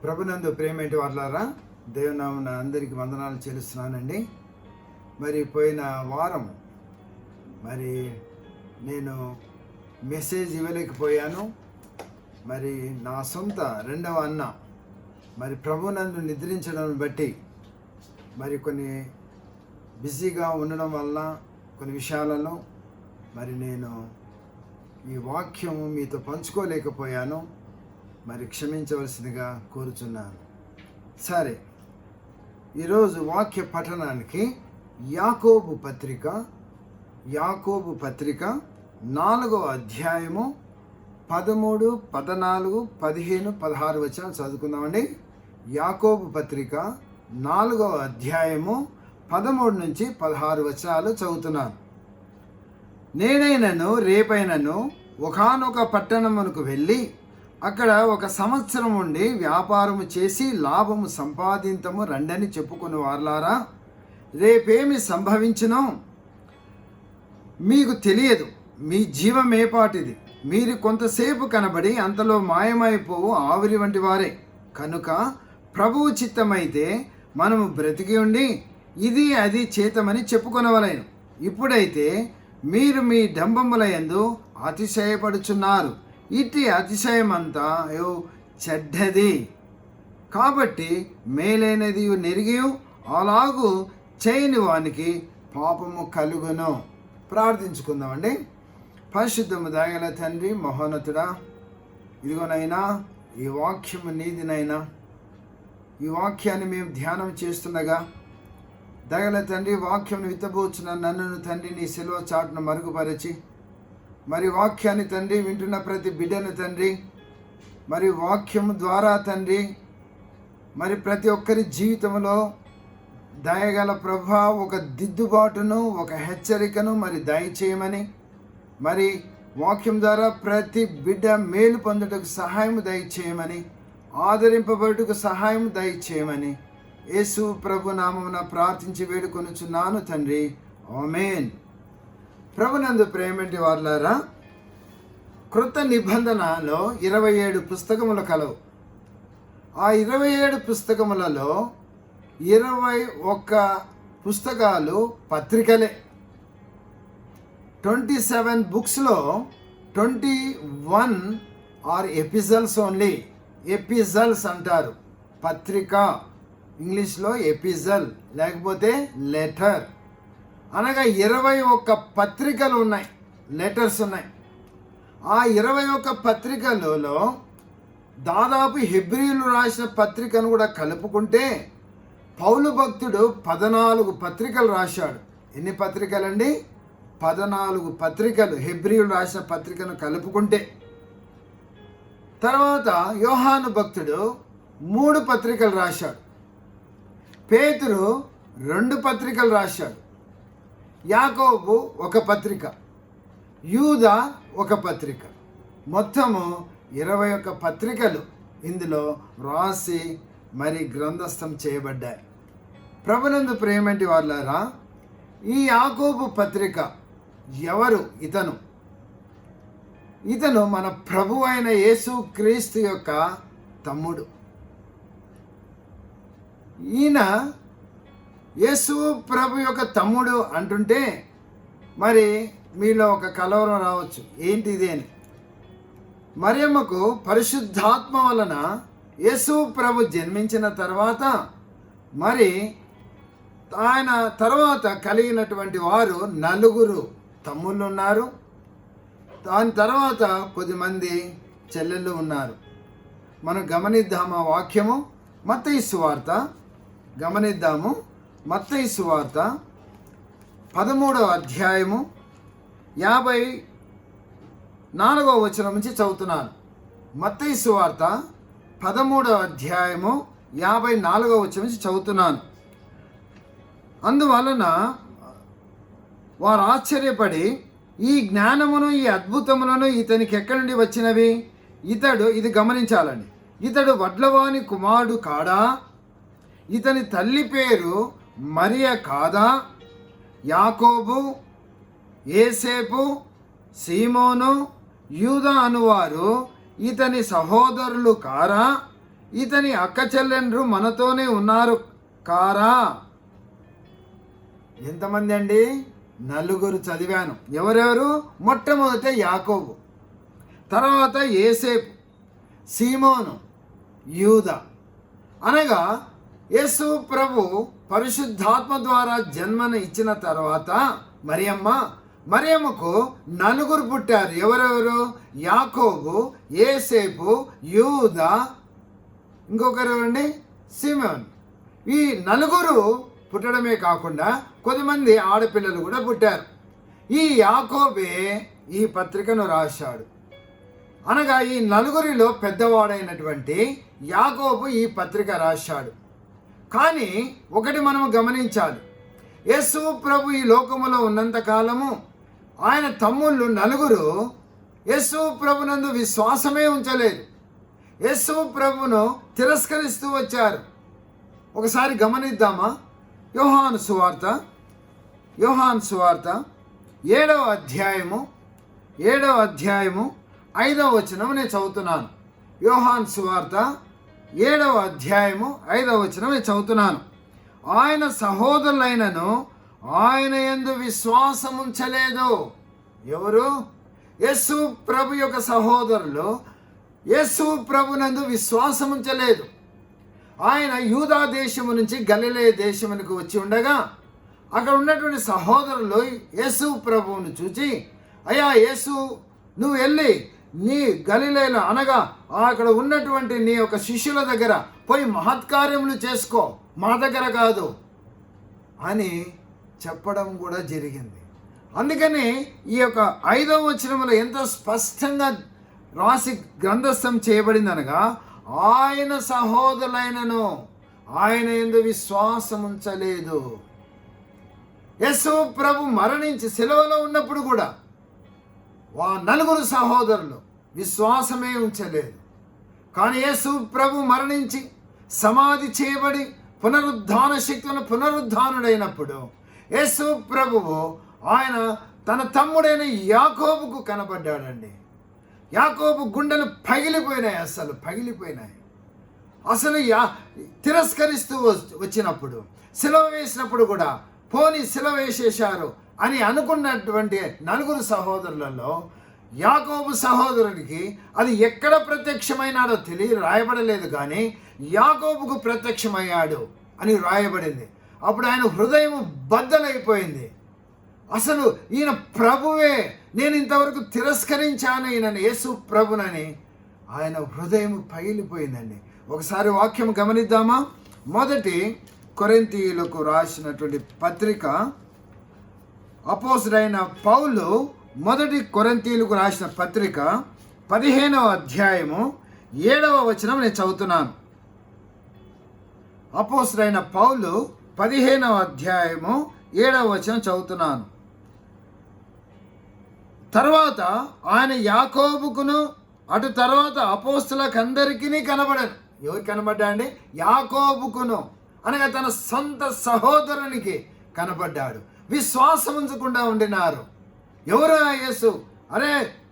ప్రభునందు ప్రేమేంటి వాళ్ళారా, దేవునామమున అందరికీ వందనాలు చెల్లిస్తున్నానండి. మరి పోయిన వారం నేను మెసేజ్ ఇవ్వలేకపోయాను. నా సొంత రెండవ అన్న ప్రభునందు నిద్రించడం బట్టి కొన్ని బిజీగా ఉండడం వల్ల కొన్ని విషయాలలో నేను ఈ వాక్యం మీతో పంచుకోలేకపోయాను. క్షమించవలసిందిగా కోరుచున్నాను. సరే, ఈరోజు వాక్య పఠనానికి యాకోబు పత్రిక 4వ అధ్యాయము 13, 14, 15, 16 వచనాలు చదువుకుందామండి. యాకోబు పత్రిక 4వ అధ్యాయము 13 నుంచి 16 వచనాలు చదువుతున్నాను. నేనైనను రేపైనను ఒకానొక పట్టణమునకు వెళ్ళి అక్కడ 1 సంవత్సరం ఉండి వ్యాపారము చేసి లాభము సంపాదింతము రండని చెప్పుకుని వారలారా, రేపేమి సంభవించునో మీకు తెలియదు. మీ జీవం ఏపాటిది? మీరు కొంతసేపు కనబడి అంతలో మాయమైపోవు ఆవిరి వంటి వారే. కనుక ప్రభువు చిత్తమైతే మనము బ్రతికి ఉండి ఇది అది చేతమని చెప్పుకొనవలెను. ఇప్పుడైతే మీరు మీ డంబముల యందు అతిశయపడుచున్నారు. ఇట్టి అతిశయమంతా చెడ్డది. కాబట్టి మేలైనది నెరిగి అలాగూ చేయని వానికి పాపము కలుగును. ప్రార్థించుకుందామండి. పరిశుద్ధము దయగల తండ్రి, మహోన్నతుడా, ఇదిగోనైనా ఈ వాక్యము నీదినైనా. ఈ వాక్యాన్ని మేము ధ్యానం చేస్తుండగా దయగల తండ్రి, వాక్యం విత్తబోచున్న నన్ను తండ్రి నీ సిలువ చాటును మరుగుపరచి వాక్యాన్ని తండ్రి వింటున్న ప్రతి బిడ్డను తండ్రి వాక్యము ద్వారా తండ్రి ప్రతి ఒక్కరి జీవితంలో దయగల ప్రభా ఒక దిద్దుబాటును, ఒక హెచ్చరికను దయచేయమని, వాక్యం ద్వారా ప్రతి బిడ్డ మేలు పొందుటకు సహాయం దయచేయమని, ఆదరింపబడుటకు సహాయం దయచేయమని యేసు ప్రభు నామమున ప్రార్థించి వేడుకొనుచున్నాను తండ్రి. ఆమేన్. ప్రభునందు ప్రేమటి వారలారా, క్రొత్త నిబంధనలో 27 పుస్తకములు కలవు. ఆ 27 పుస్తకములలో 21 పుస్తకాలు పత్రికలే. 27 బుక్స్లో 21 ఆర్ ఎపిజల్స్ ఓన్లీ. ఎపిజల్స్ అంటారు. పత్రిక ఇంగ్లీష్లో ఎపిజల్, లేకపోతే లెటర్. అనగా 21 పత్రికలు ఉన్నాయి, లెటర్స్ ఉన్నాయి. ఆ 21 పత్రికలలో దాదాపు హెబ్రీయులు రాసిన పత్రికను కూడా కలుపుకుంటే పౌలు భక్తుడు 14 పత్రికలు రాశాడు. ఎన్ని పత్రికలండి? 14 పత్రికలు హెబ్రీయులు రాసిన పత్రికను కలుపుకుంటే. తర్వాత యోహాను భక్తుడు 3 పత్రికలు రాశాడు. పేతురు 2 పత్రికలు రాశాడు. యాకోబు 1 పత్రిక, యూదా 1 పత్రిక. మొత్తము 21 పత్రికలు ఇందులో రాసి గ్రంథస్థం చేయబడ్డాయి. ప్రభునందు ప్రేమటి వాళ్ళారా, ఈ యాకోబు పత్రిక ఎవరు? ఇతను మన ప్రభు అయిన యేసు క్రీస్తు యొక్క తమ్ముడు. ఈయన యేసు ప్రభు యొక్క తమ్ముడు అంటుంటే మీలో ఒక కలవరం రావచ్చు, ఏంటిది అని. మరియమ్మకు పరిశుద్ధాత్మ వలన యేసు ప్రభు జన్మించిన తర్వాత ఆయన తర్వాత కలిగినటువంటి వారు 4 తమ్ముళ్ళు ఉన్నారు. దాని తర్వాత కొద్దిమంది చెల్లెళ్ళు ఉన్నారు. మనం గమనిద్దాము. వాక్యము మత్తయి సువార్త గమనిద్దాము. మత్తయి సువార్త 13వ అధ్యాయము 54వ వచనం నుంచి చదువుతున్నాను. మత్తయి సువార్త 13వ అధ్యాయము 54వ వచనం నుంచి చదువుతున్నాను. అందువలన వారు ఆశ్చర్యపడి, ఈ జ్ఞానమును ఈ అద్భుతములను ఇతనికి ఎక్కడి నుండి వచ్చినవి? ఇది గమనించాలండి. ఇతడు వడ్లవాని కుమారుడు కాడా? ఇతని తల్లి పేరు మరియ కాదా? యాకోబు, యేసేపు, సీమోను, యూదా అనువారు ఇతని సహోదరులు కారా? ఇతని అక్క చెల్లెండ్రు మనతోనే ఉన్నారు కారా. ఎంతమంది అండి? 4 చదివాను. ఎవరెవరు? మొట్టమొదట యాకోబు, తర్వాత యేసేపు, సీమోను, యూదా. అనగా యేసు ప్రభు పరిశుద్ధాత్మ ద్వారా జన్మను ఇచ్చిన తర్వాత మరియమ్మకు 4 పుట్టారు. ఎవరెవరు? యాకోబు, యేసేపు, యూదా, ఇంకొకరు అండి సీమోన్. ఈ 4 పుట్టడమే కాకుండా కొద్దిమంది ఆడపిల్లలు కూడా పుట్టారు. ఈ యాకోబే ఈ పత్రికను రాశాడు. అనగా ఈ 4 పెద్దవాడైనటువంటి యాకోబు ఈ పత్రిక రాశాడు. కానీ ఒకటి మనం గమనించాలి, యేసు ప్రభు ఈ లోకములో ఉన్నంతకాలము ఆయన తమ్ముళ్ళు 4 యేసు ప్రభునందు విశ్వాసమే ఉంచలేదు. యేసు ప్రభును తిరస్కరిస్తూ వచ్చారు. ఒకసారి గమనిద్దామా? యోహాను సువార్త 7వ అధ్యాయము 5వ వచనం నేను చదువుతున్నాను. యోహాను సువార్త 7వ అధ్యాయము 5వ వచనం నేను చదువుతున్నాను. ఆయన సహోదరులైనను ఆయన యందు విశ్వాసముంచలేదు. ఎవరు? యేసు ప్రభు యొక్క సహోదరులు యేసు ప్రభునందు విశ్వాసముంచలేదు. ఆయన యూదా దేశము నుంచి గలిలయ దేశమునకు వచ్చి ఉండగా అక్కడ ఉన్నటువంటి సహోదరులు యేసు ప్రభువును చూచి, అయ్యా యేసు, నువ్వు వెళ్ళి నీ గలిలయలో అనగా అక్కడ ఉన్నటువంటి నీ యొక్క శిష్యుల దగ్గర పోయి మహత్కార్యములు చేసుకో, మా దగ్గర కాదు అని చెప్పడం కూడా జరిగింది. అందుకని ఈ యొక్క 5వ వచనములో ఎంతో స్పష్టంగా రాసి గ్రంథస్థం చేయబడిందనగా, ఆయన సహోదరులైనను ఆయన యందు విశ్వాసముంచలేదు. యేసు ప్రభు మరణించి సిలువలో ఉన్నప్పుడు కూడా 4 సహోదరులు విశ్వాసమే ఉంచలేదు. కానీ యేసు ప్రభు మరణించి సమాధి చేయబడి పునరుద్ధాన శక్తులను పునరుద్ధానుడైనప్పుడు యేసు ప్రభువు ఆయన తన తమ్ముడైన యాకోబుకు కనబడ్డాడండి. యాకోబు గుండెలు పగిలిపోయినాయి, అసలు తిరస్కరిస్తూ వచ్చినప్పుడు సిలువ వేసినప్పుడు కూడా పోనీ సిలువ వేసేశారు అని అనుకున్నటువంటి 4 సహోదరులలో యాకోబు సహోదరునికి అది ఎక్కడ ప్రత్యక్షమైనాడో రాయబడలేదు, కానీ యాకోబుకు ప్రత్యక్షమయ్యాడు అని రాయబడింది. అప్పుడు ఆయన హృదయం బద్దలైపోయింది. అసలు ఈయన ప్రభువే, నేను ఇంతవరకు తిరస్కరించాను ఈయనని, యేసు ప్రభునని ఆయన హృదయం పగిలిపోయిందండి. ఒకసారి వాక్యం గమనిద్దామా? 1 కొరింథీయులకు రాసినటువంటి పత్రిక అపోస్తలుడైన పౌలు 1 కొరింథీయులకు రాసిన పత్రిక 15వ అధ్యాయము 7వ వచనం నేను చదువుతున్నాను. అపోస్తలుడైన పౌలు 15వ అధ్యాయము 7వ వచనం చదువుతున్నాను. తర్వాత ఆయన యాకోబుకును అటు తర్వాత అపోస్తలులకు అందరికీ కనబడను. ఎవరు కనబడ్డా అండి? యాకోబుకును అనగా తన సొంత సహోదరునికి కనబడ్డాడు. విశ్వాసం ఉంచకుండా ఉండినారు. ఎవరు? యేసు. అరే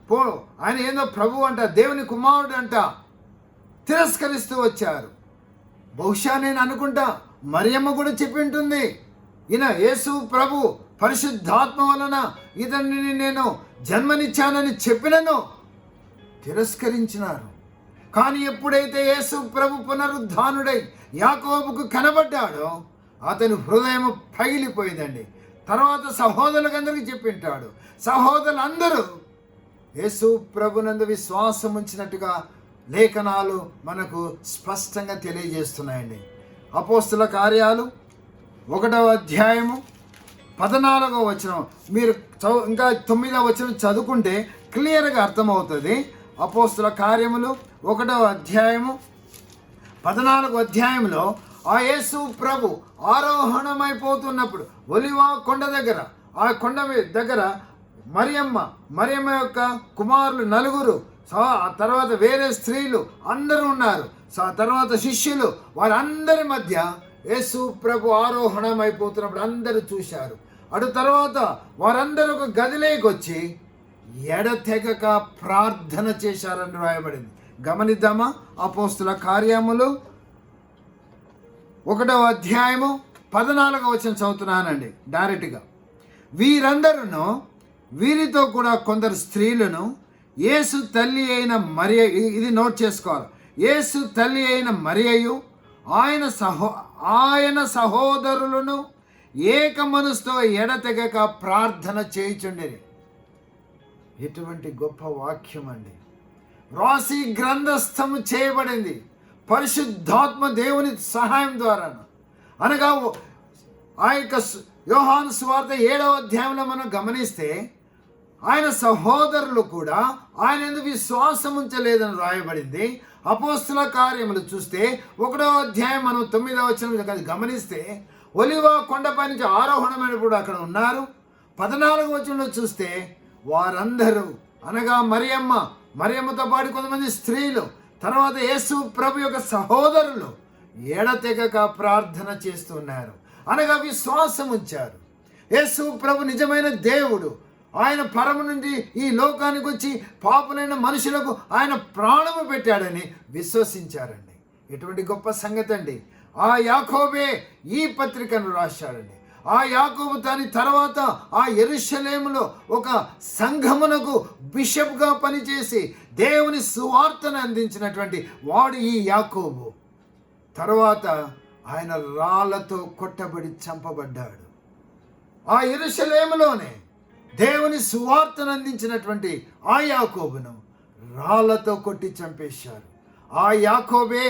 పో, ఆయన ఏందో ప్రభు అంట, దేవుని కుమారుడు అంట, తిరస్కరిస్తూ వచ్చారు. బహుశా నేను అనుకుంటా మరియమ్మ కూడా చెప్పి ఉంటుంది, ఈయన యేసు ప్రభు పరిశుద్ధాత్మ వలన ఇతన్ని నేను జన్మనిచ్చానని చెప్పినను తిరస్కరించినారు. కానీ ఎప్పుడైతే యేసు ప్రభు పునరుద్ధానుడై యాకోబుకు కనబడ్డాడో అతని హృదయం పగిలిపోయిందండి. తర్వాత సహోదరులందరికీ చెప్పింటాడు. సహోదరులందరూ యేసు ప్రభునందు విశ్వాసం ఉంచినట్టుగా లేఖనాలు మనకు స్పష్టంగా తెలియజేస్తున్నాయండి. అపోస్తల కార్యాలు 1వ అధ్యాయము 14వ వచనం మీరు ఇంకా 9వ వచనం చదువుకుంటే క్లియర్గా అర్థమవుతుంది. అపోస్తల కార్యములు 1వ అధ్యాయము 14వ అధ్యాయంలో ఆ యేసు ప్రభు ఆరోహణమైపోతున్నప్పుడు ఒలివ కొండ దగ్గర, ఆ కొండ దగ్గర మరియమ్మ యొక్క కుమారులు 4, ఆ తర్వాత వేరే స్త్రీలు అందరూ ఉన్నారు. తర్వాత శిష్యులు, వారందరి మధ్య యేసు ప్రభు ఆరోహణమైపోతున్నప్పుడు అందరూ చూశారు. అటు తర్వాత వారందరూ ఒక గదిలోకి వచ్చి ఎడతెగక ప్రార్థన చేశారని రాయబడింది. గమనిద్దామా? అపోస్తుల కార్యములు 1వ అధ్యాయము 14వ వచనం చదువుతున్నానండి డైరెక్ట్గా. వీరందరూ వీరితో కూడా కొందరు స్త్రీలను యేసు తల్లి అయిన మరియ, ఇది నోట్ చేసుకోవాలి, యేసు తల్లి అయిన మరియయు ఆయన సహోదరులను ఏక మనసుతో ఎడతెగక ప్రార్థన చేయుచుండిరి. ఎటువంటి గొప్ప వాక్యం అండి! రాసి గ్రంథస్థము చేయబడింది పరిశుద్ధాత్మ దేవుని సహాయం ద్వారా. అనగా ఆ యొక్క యోహాను సువార్త 7వ అధ్యాయంలో మనం గమనిస్తే ఆయన సహోదరులు కూడా ఆయన ఎందుకు విశ్వాసం ఉంచలేదని రాయబడింది. అపోస్తుల కార్యములు చూస్తే 1వ అధ్యాయం మనం 9వ వచనం గమనిస్తే ఒలివ కొండపై నుంచి ఆరోహణమైనప్పుడు అక్కడ ఉన్నారు. 14వ వచనంలో చూస్తే వారందరూ అనగా మరియమ్మతో పాటు కొంతమంది స్త్రీలు, తర్వాత యేసు ప్రభు యొక్క సహోదరులు ఎడతెగక ప్రార్థన చేస్తున్నారు. అనగా విశ్వాసం ఉంచారు. యేసు ప్రభు నిజమైన దేవుడు. ఆయన పరము నుండి ఈ లోకానికి వచ్చి పాపులైన మనుషులకు ఆయన ప్రాణము పెట్టాడని విశ్వసించారండి. ఎటువంటి గొప్ప సంగతి అండి! ఆ యాకోబే ఈ పత్రికను రాశాడండి. ఆ యాకోబు దాని తర్వాత ఆ యెరూషలేములో ఒక సంఘమునకు బిషప్గా పనిచేసి దేవుని సువార్తను అందించినటువంటి వాడు ఈ యాకోబు. తర్వాత ఆయన రాళ్లతో కొట్టబడి చంపబడ్డాడు. ఆ యెరూషలేములోనే దేవుని సువార్తను అందించినటువంటి ఆ యాకోబును రాళ్లతో కొట్టి చంపేశారు. ఆ యాకోబే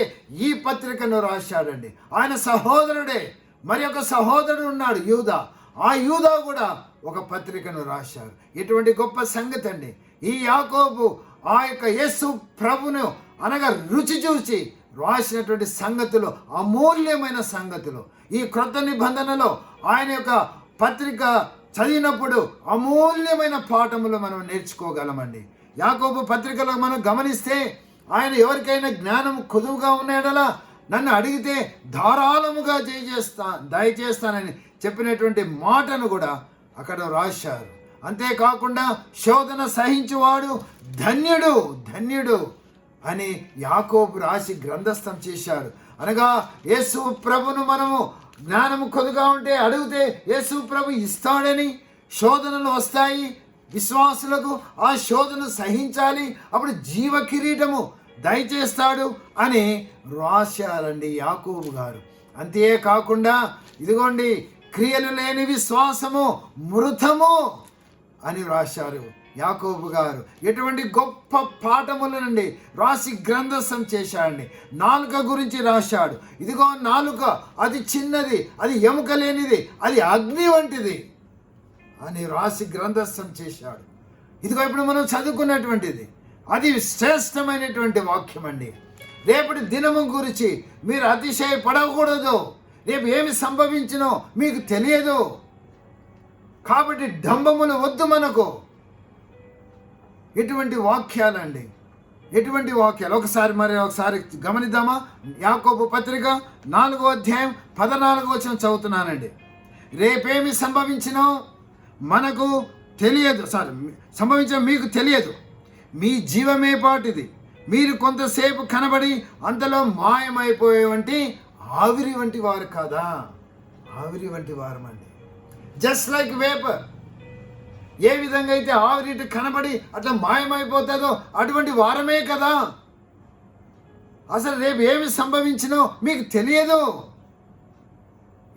ఈ పత్రికను రాశాడండి. ఆయన సహోదరుడే మరి ఒక సహోదరుడు ఉన్నాడు, యూదా. ఆ యూదా కూడా ఒక పత్రికను రాశారు. ఎటువంటి గొప్ప సంగతి అండి! ఈ యాకోబు ఆ యొక్క యేసు ప్రభును అనగా రుచి చూసి రాసినటువంటి సంగతులు అమూల్యమైన సంగతులు. ఈ క్రొత్త నిబంధనలో ఆయన యొక్క పత్రిక చదివినప్పుడు అమూల్యమైన పాఠములు మనం నేర్చుకోగలమండి. యాకోబు పత్రికలో మనం గమనిస్తే ఆయన ఎవరికైనా జ్ఞానం కొదువుగా ఉన్నాడలా నన్ను అడిగితే ధారాళముగా దయచేస్తానని చెప్పినటువంటి మాటను కూడా అక్కడ రాశారు. అంతేకాకుండా శోధన సహించువాడు ధన్యుడు ధన్యుడు అని యాకోబు రాసి గ్రంథస్థం చేశాడు. అనగా యేసు ప్రభును మనము జ్ఞానము కొద్దిగా ఉంటే అడిగితే యేసు ప్రభు ఇస్తాడని, శోధనలు వస్తాయి విశ్వాసులకు, ఆ శోధన సహించాలి, అప్పుడు జీవ కిరీటము దయచేస్తాడు అని రాశారండి యాకోబు గారు. అంతేకాకుండా ఇదిగోండి క్రియలు లేని విశ్వాసము మృతము అని రాశారు యాకోబు గారు. ఎటువంటి గొప్ప పాఠములనండి రాసి గ్రంథస్థం చేశాడండి. నాలుక గురించి రాశాడు. ఇదిగో నాలుక అది చిన్నది, అది ఎముక లేనిది, అది అగ్ని వంటిది అని రాసి గ్రంథస్థం చేశాడు. ఇదిగో ఇప్పుడు మనం చదువుకున్నటువంటిది అది శ్రేష్టమైనటువంటి వాక్యం అండి. రేపటి దినము గురించి మీరు అతిశయపడకూడదు. రేపు ఏమి సంభవించినో మీకు తెలియదు కాబట్టి డంబములు వద్దు మనకు. ఎటువంటి వాక్యాలండి, ఎటువంటి వాక్యాలు! ఒకసారి గమనిద్దామా? యాకోబు పత్రిక 4వ అధ్యాయం 14వ వచనం చదువుతున్నానండి. రేపేమి సంభవించినో మనకు తెలియదు, సంభవించిన మీకు తెలియదు. మీ జీవమే పాటిది. మీరు కొంతసేపు కనబడి అంతలో మాయమైపోయే వంటి ఆవిరి వంటి వారు కాదా? ఆవిరి వంటి వారమండి. Just like vapour. ఏ విధంగా అయితే ఆవిరి కనబడి అట్లా మాయమైపోతుందో అటువంటి వారమే కదా. అసలు రేపు ఏమి సంభవించినో మీకు తెలియదు.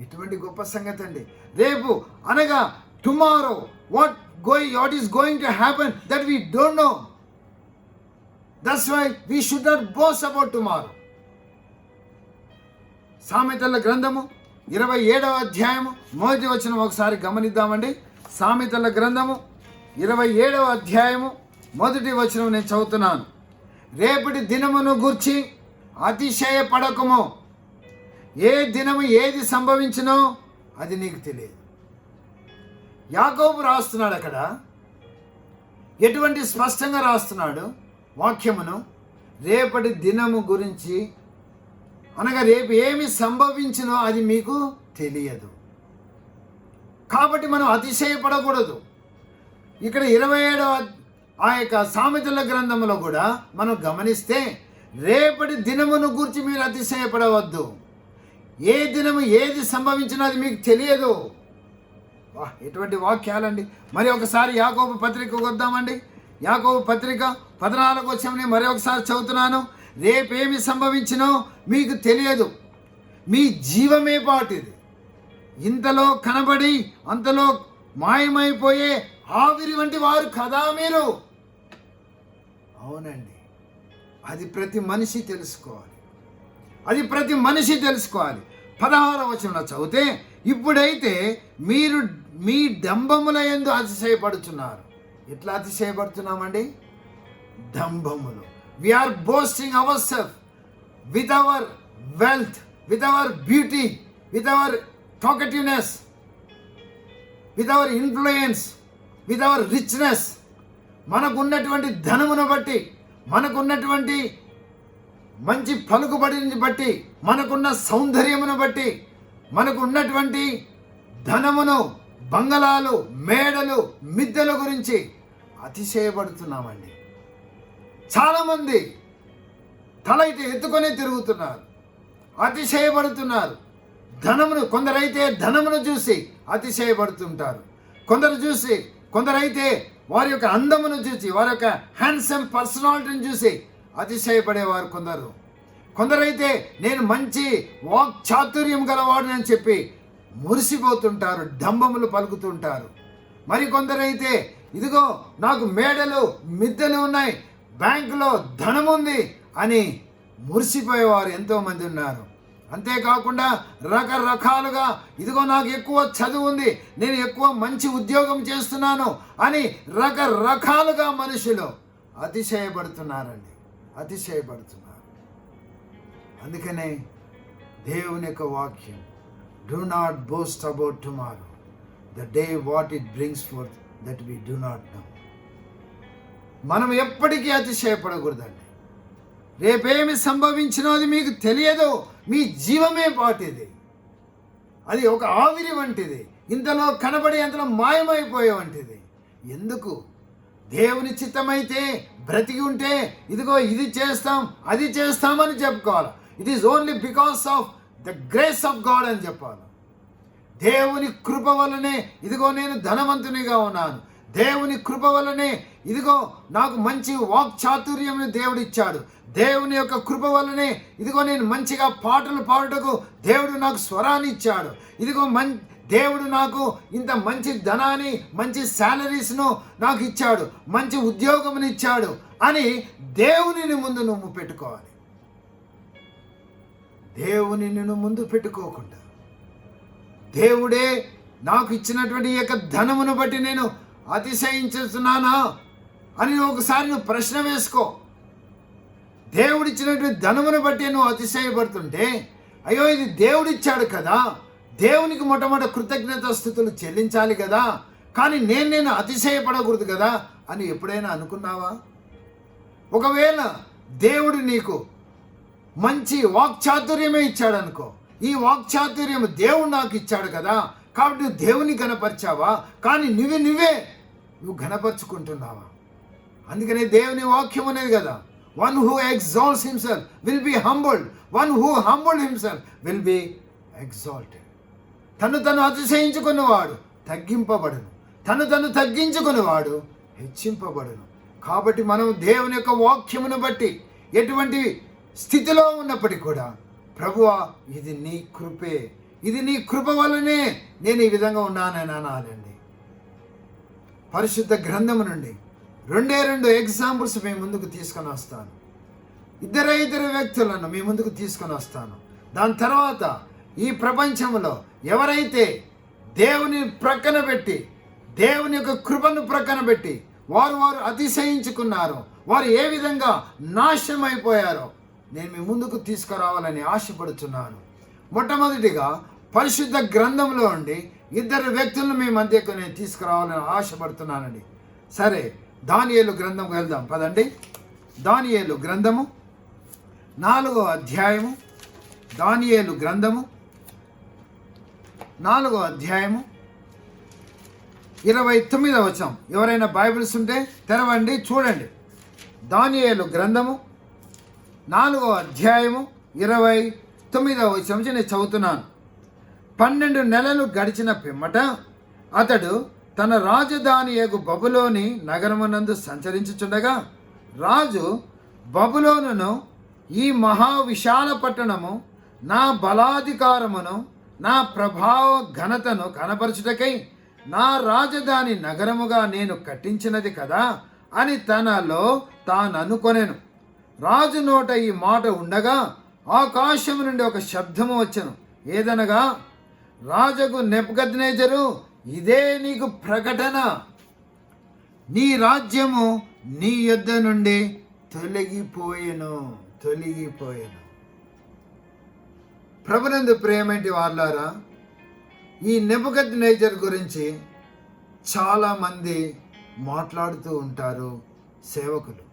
ఇటువంటి గొప్ప సంగతి అండి. రేపు అనగా tomorrow what is going to happen that we don't know. That's why we should not boast about tomorrow. సామెతల గ్రంథము 27వ అధ్యాయము 1వ వచనం ఒకసారి గమనిద్దామండి. సామెతల గ్రంథము 27వ అధ్యాయము 1వ వచనం నేను చదువుతున్నాను. రేపటి దినమును గూర్చి అతిశయపడకము. ఏ దినము ఏది సంభవించినో అది నీకు తెలియదు. యాకోబు రాస్తున్నాడు అక్కడ. ఎటువంటి స్పష్టంగా రాస్తున్నాడు వాక్యమును? రేపటి దినము గురించి అనగా రేపు ఏమి సంభవించినో అది మీకు తెలియదు కాబట్టి మనం అతిశయపడకూడదు. ఇక్కడ 27వ ఆ యొక్క సామెతల గ్రంథంలో కూడా మనం గమనిస్తే రేపటి దినమును గురించి మీరు అతిశయపడవద్దు. ఏ దినము ఏది సంభవించినా అది మీకు తెలియదు. ఎటువంటి వాక్యాలండి. మరి ఒకసారి యాకోబు పత్రికకు వద్దామండి. యాకోబు పత్రిక 14వ వచనం మరి ఒకసారి చదువుతున్నాను. రేపేమి సంభవించినో మీకు తెలియదు, మీ జీవమే పాటిది. ఇంతలో కనబడి అంతలో మాయమైపోయే ఆవిరి వంటి వారు కదా మీరు. అవునండి, అది ప్రతి మనిషి తెలుసుకోవాలి. అది ప్రతి మనిషి తెలుసుకోవాలి. 16వ వచనంలో చదివితే, ఇప్పుడైతే మీరు మీ డంబముల యందు అతిశయపడుతున్నారు. ఎట్లా అతిశయపడుతున్నామండి? డంబములు. We're boasting our self with our wealth, with our beauty, with our talkativeness, with our influence, with our richness. మనకున్నటువంటి ధనమును బట్టి, మనకున్నటువంటి మంచి పలుకుబడిని బట్టి, మనకున్న సౌందర్యమును బట్టి, మనకు ఉన్నటువంటి ధనమును, బంగళాలు, మేడలు, మిద్దెల గురించి అతిశయపడుతున్నామండి. చాలామంది తల ఇటు ఎత్తుకొని తిరుగుతున్నారు, అతిశయపడుతున్నారు. కొందరైతే ధనమును చూసి అతిశయపడుతుంటారు. కొందరైతే వారి యొక్క అందమును చూసి, వారి యొక్క హ్యాండ్సమ్ పర్సనాలిటీని చూసి అతిశయపడేవారు కొందరైతే నేను మంచి వాక్ చాతుర్యం గలవాడు అని చెప్పి మురిసిపోతుంటారు, డంబములు పలుకుతుంటారు. మరి కొందరైతే ఇదిగో నాకు మేడలు, మిద్దెలు ఉన్నాయి, బ్యాంకులో ధనం ఉంది అని మురిసిపోయేవారు ఎంతోమంది ఉన్నారు. అంతేకాకుండా రకరకాలుగా ఇదిగో నాకు ఎక్కువ చదువు ఉంది, నేను ఎక్కువ మంచి ఉద్యోగం చేస్తున్నాను అని రకరకాలుగా మనుషులు అతిశయపడుతున్నారండి, అతిశయపడుతున్నారు. అందుకనే దేవుని యొక్క వాక్యం, do not boast about tomorrow, the day what it brings forth that we do not know. మనం ఎప్పటికీ అతిశయపడకూడదండి. రేపేమి సంభవించినో అది మీకు తెలియదు, మీ జీవమే పాటిది. అది ఒక ఆవిరి వంటిది, ఇంతలో కనబడి అంతలో మాయమైపోయే వంటిది. ఎందుకు? దేవుని చిత్తమైతే బ్రతికి ఉంటే ఇదిగో ఇది చేస్తాం, అది చేస్తామని చెప్పుకోవాలి. It is only because of the grace of God అని చెప్పాలి. దేవుని కృప వల్లనే ఇదిగో నేను ధనవంతునిగా ఉన్నాను, దేవుని కృప వల్లనే ఇదిగో నాకు మంచి వాక్ చాతుర్యం దేవుడు ఇచ్చాడు, దేవుని యొక్క కృప వల్లనే ఇదిగో నేను మంచిగా పాటలు పాడుటకు దేవుడు నాకు స్వరాన్ని ఇచ్చాడు, ఇదిగో దేవుడు నాకు ఇంత మంచి ధనాన్ని, మంచి శాలరీస్ను నాకు ఇచ్చాడు, మంచి ఉద్యోగమును ఇచ్చాడు అని దేవునిని ముందు నువ్వు పెట్టుకోవాలి. దేవుని నువ్వు ముందు పెట్టుకోకుండా దేవుడే నాకు ఇచ్చినటువంటి యొక్క ధనమును బట్టి నేను అతిశయించుతున్నానా అని ఒకసారి నువ్వు ప్రశ్న వేసుకో. దేవుడిచ్చినటువంటి ధనమును బట్టి నువ్వు అతిశయపడుతుంటే, అయ్యో ఇది దేవుడిచ్చాడు కదా, దేవునికి మొట్టమొదటి కృతజ్ఞతాస్తుతులు చెల్లించాలి కదా, కానీ నేను అతిశయపడకూడదు కదా అని ఎప్పుడైనా అనుకున్నావా? ఒకవేళ దేవుడు నీకు మంచి వాక్చాతుర్యమే ఇచ్చాడు అనుకో, ఈ వాక్చాతుర్యం దేవుడు నాకు ఇచ్చాడు కదా కాబట్టి నువ్వు దేవుని ఘనపరిచావా, కానీ నువ్వు ఘనపరుచుకుంటున్నావా? అందుకనే దేవుని వాక్యం అనేది కదా, one who exalts himself will be humbled, one who humbled himself will be exalted. తను అతిశయించుకున్నవాడు తగ్గింపబడును, తను తగ్గించుకునేవాడు హెచ్చింపబడును. కాబట్టి మనం దేవుని యొక్క వాక్యమును బట్టి ఎటువంటి స్థితిలో ఉన్నప్పటికీ కూడా, ప్రభువా ఇది నీ కృపే, ఇది నీ కృప వల్లనే నేను ఈ విధంగా ఉన్నానని అనాలండి. పరిశుద్ధ గ్రంథము నుండి 2 ఎగ్జాంపుల్స్ మీ ముందుకు తీసుకొని వస్తాను. ఇద్దరు వ్యక్తులను మీ ముందుకు తీసుకొని వస్తాను. దాని తర్వాత ఈ ప్రపంచంలో ఎవరైతే దేవుని ప్రక్కన పెట్టి, దేవుని యొక్క కృపను ప్రక్కన పెట్టి వారు అతిశయించుకున్నారో, వారు ఏ విధంగా నాశనం అయిపోయారో నేను మీ ముందుకు తీసుకురావాలని ఆశపడుతున్నాను. మొట్టమొదటిగా పరిశుద్ధ గ్రంథంలో ఉండి 2 వ్యక్తులను మీ మధ్యకు నేను తీసుకురావాలని ఆశపడుతున్నానండి. సరే, దానియేలు గ్రంథంకి వెళ్దాం పదండి. దానియేలు గ్రంథము 4వ అధ్యాయము, దానియేలు గ్రంథము 4వ అధ్యాయము 29వ వచనం. ఎవరైనా బైబిల్స్ ఉంటే తెరవండి, చూడండి. దానియేలు గ్రంథము 4వ అధ్యాయము 29వ వచనం నుంచి నేను చదువుతున్నాను. 12 నెలలు గడిచిన పిమ్మట అతడు తన రాజధాని యగు బబులోని నగరమునందు సంచరించుచుండగా రాజు బబులోనును, ఈ మహా విశాల పట్టణము నా బలాధికారమును నా ప్రభావ ఘనతను కనపరచుటకై నా రాజధాని నగరముగా నేను కట్టించినది కదా అని తనలో తాననుకొనెను. రాజు నోట ఈ మాట ఉండగా ఆకాశము నుండి ఒక శబ్దము వచ్చెను. ఏదనగా, రాజుకు నెబుకద్నెజరు, ఇదే నీకు ప్రకటన, నీ రాజ్యము నీ యొద్ద నుండి తొలగిపోయెను. ప్రభునందు ప్రేమేంటి వాళ్ళారా, ఈ నెబుకద్నెజర్ గురించి చాలామంది మాట్లాడుతూ ఉంటారు సేవకులు.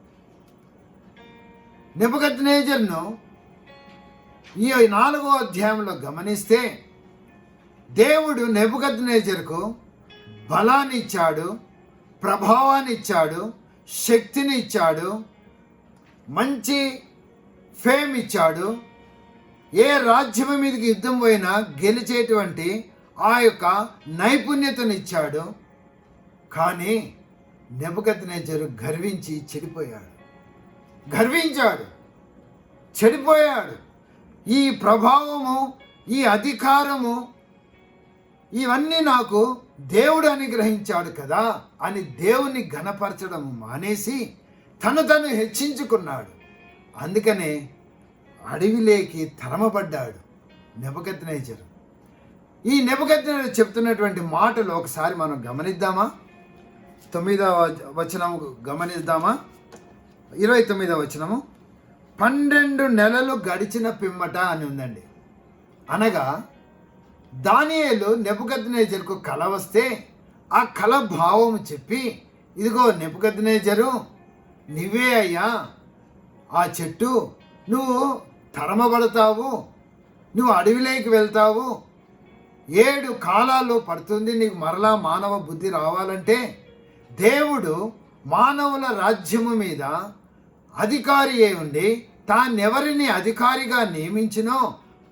నెబుకద్నెజర్ను ఈ 4వ అధ్యాయంలో గమనిస్తే దేవుడు నెబుకద్నెజర్కు బలాన్ని ఇచ్చాడు, ప్రభావాన్ని ఇచ్చాడు, శక్తిని ఇచ్చాడు, మంచి ఫేమ్ ఇచ్చాడు. ఏ రాజ్యం మీదకి యుద్ధం పోయినా గెలిచేటువంటి ఆ యొక్క నైపుణ్యతను ఇచ్చాడు. కానీ నెబుకద్నెజరు చెడిపోయాడు. ఈ ప్రభావము, ఈ అధికారము, ఇవన్నీ నాకు దేవుడు అనుగ్రహించాడు కదా అని దేవుని ఘనపరచడం మానేసి తను హెచ్చించుకున్నాడు. అందుకనే అడవిలోకి తరమబడ్డాడు నెబుకద్నెజరు. ఈ నెబుకద్నెజరు చెప్తున్నటువంటి మాటలు ఒకసారి మనం గమనిద్దామా? 9వ వచనము గమనిద్దామా? 29వ వచనము. 12 నెలలు గడిచిన పిమ్మట అని ఉందండి. అనగా దానియేలు నెబుకద్నెజరుకు కల వస్తే ఆ కల భావము చెప్పి, ఇదిగో నెబుకద్నెజరు, నువ్వే అయ్యా ఆ చెట్టు, నువ్వు తరమబడతావు, నువ్వు అడవిలోకి వెళ్తావు, 7 కాలాల్లో పడుతుంది నీకు మరలా మానవ బుద్ధి రావాలంటే. దేవుడు మానవుల రాజ్యము మీద అధికారి అయి ఉండి తానెవరిని అధికారిగా నియమించినో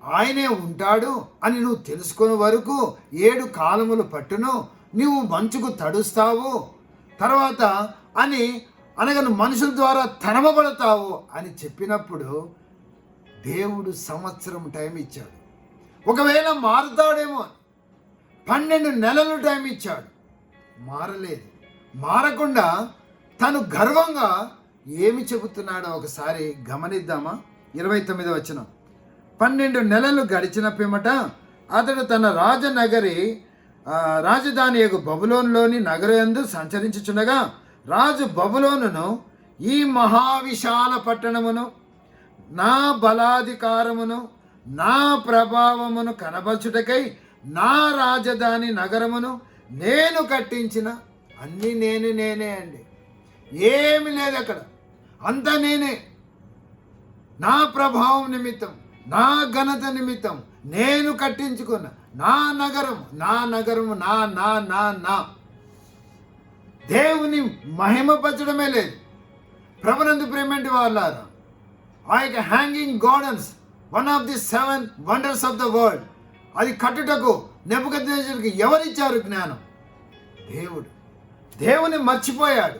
ఆయనే ఉంటాడు అని నువ్వు తెలుసుకునే వరకు 7 కాలములు పట్టును, నువ్వు మంచుకు తడుస్తావు, తర్వాత అనగా మనుషుల ద్వారా తరమబడతావు అని చెప్పినప్పుడు దేవుడు సంవత్సరం టైం ఇచ్చాడు. ఒకవేళ మారుతాడేమో 12 నెలలు టైం ఇచ్చాడు. మారలేదు. మారకుండా తను గర్వంగా ఏమి చెబుతున్నాడో ఒకసారి గమనిద్దామా? 29వ వచనం. 12 నెలలు గడిచిన పిమ్మట అతడు తన రాజధాని యొక్క బబులోనులోని నగరయందు సంచరించుచుండగా రాజు బబులోనును, ఈ మహావిశాల పట్టణమును నా బలాధికారమును నా ప్రభావమును కనబరచుటకై నా రాజధాని నగరమును నేను కట్టించిన, అన్నీ నేనే అండి, ఏమి లేదు అక్కడ, అంతా నేనే. నా ప్రభావం నిమిత్తం, నా ఘనత నిమిత్తం నేను కట్టించుకున్న నా నగరం నా దేవుని మహిమపరచడమే లేదు. ప్రభునందు ప్రేమేంటి వాళ్ళారా, ఆ యొక్క hanging gardens, one of the 7 wonders of the world, అది కట్టుటకు నెబుకద్నెజరుకి ఎవరిచ్చారు జ్ఞానం? దేవుని మర్చిపోయాడు.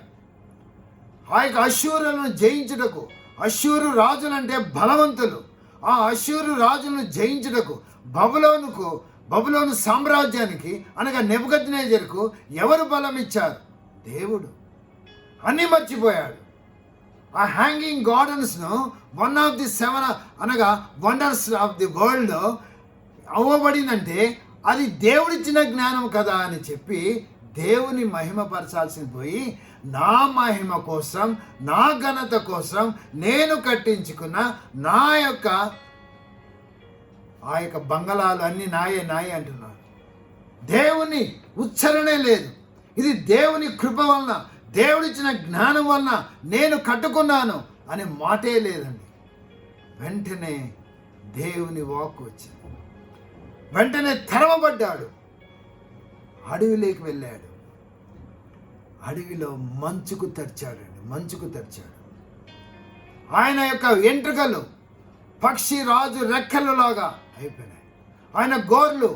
ఆ యొక్క అష్షూరులను జయించుటకు, అష్షూరు రాజులంటే బలవంతులు, ఆ అష్షూరు రాజులను జయించుటకు బబులోను సామ్రాజ్యానికి అనగా నెబుకద్నెజరుకు ఎవరు బలం ఇచ్చారు? దేవుడు. అన్నీ మర్చిపోయాడు. ఆ హ్యాంగింగ్ గార్డెన్స్ను వన్ ఆఫ్ ది 7 అనగా వండర్స్ ఆఫ్ ది వరల్డ్ అవ్వబడిందంటే అది దేవుడిచ్చిన జ్ఞానం కదా అని చెప్పి దేవుని మహిమపరచాల్సింది పోయి నా మహిమ కోసం, నా ఘనత కోసం నేను కట్టించుకున్న నా యొక్క ఆ యొక్క బంగళాలు అన్నీ నాయే అంటున్నాడు. దేవుని ఉచ్చరణే లేదు. ఇది దేవుని కృప వలన, దేవుడిచ్చిన జ్ఞానం వలన నేను కట్టుకున్నాను అనే మాటే లేదండి. వెంటనే దేవుని వాక్కు వచ్చింది. వెంటనే తరమబడ్డాడు, అడవిలోకి వెళ్ళాడు. అడవిలో మంచుకు తెరిచాడండి, మంచుకు తెరిచాడు. ఆయన యొక్క వెంట్రుకలు పక్షి రాజు రెక్కలలాగా అయిపోయినాయి. ఆయన గోర్లు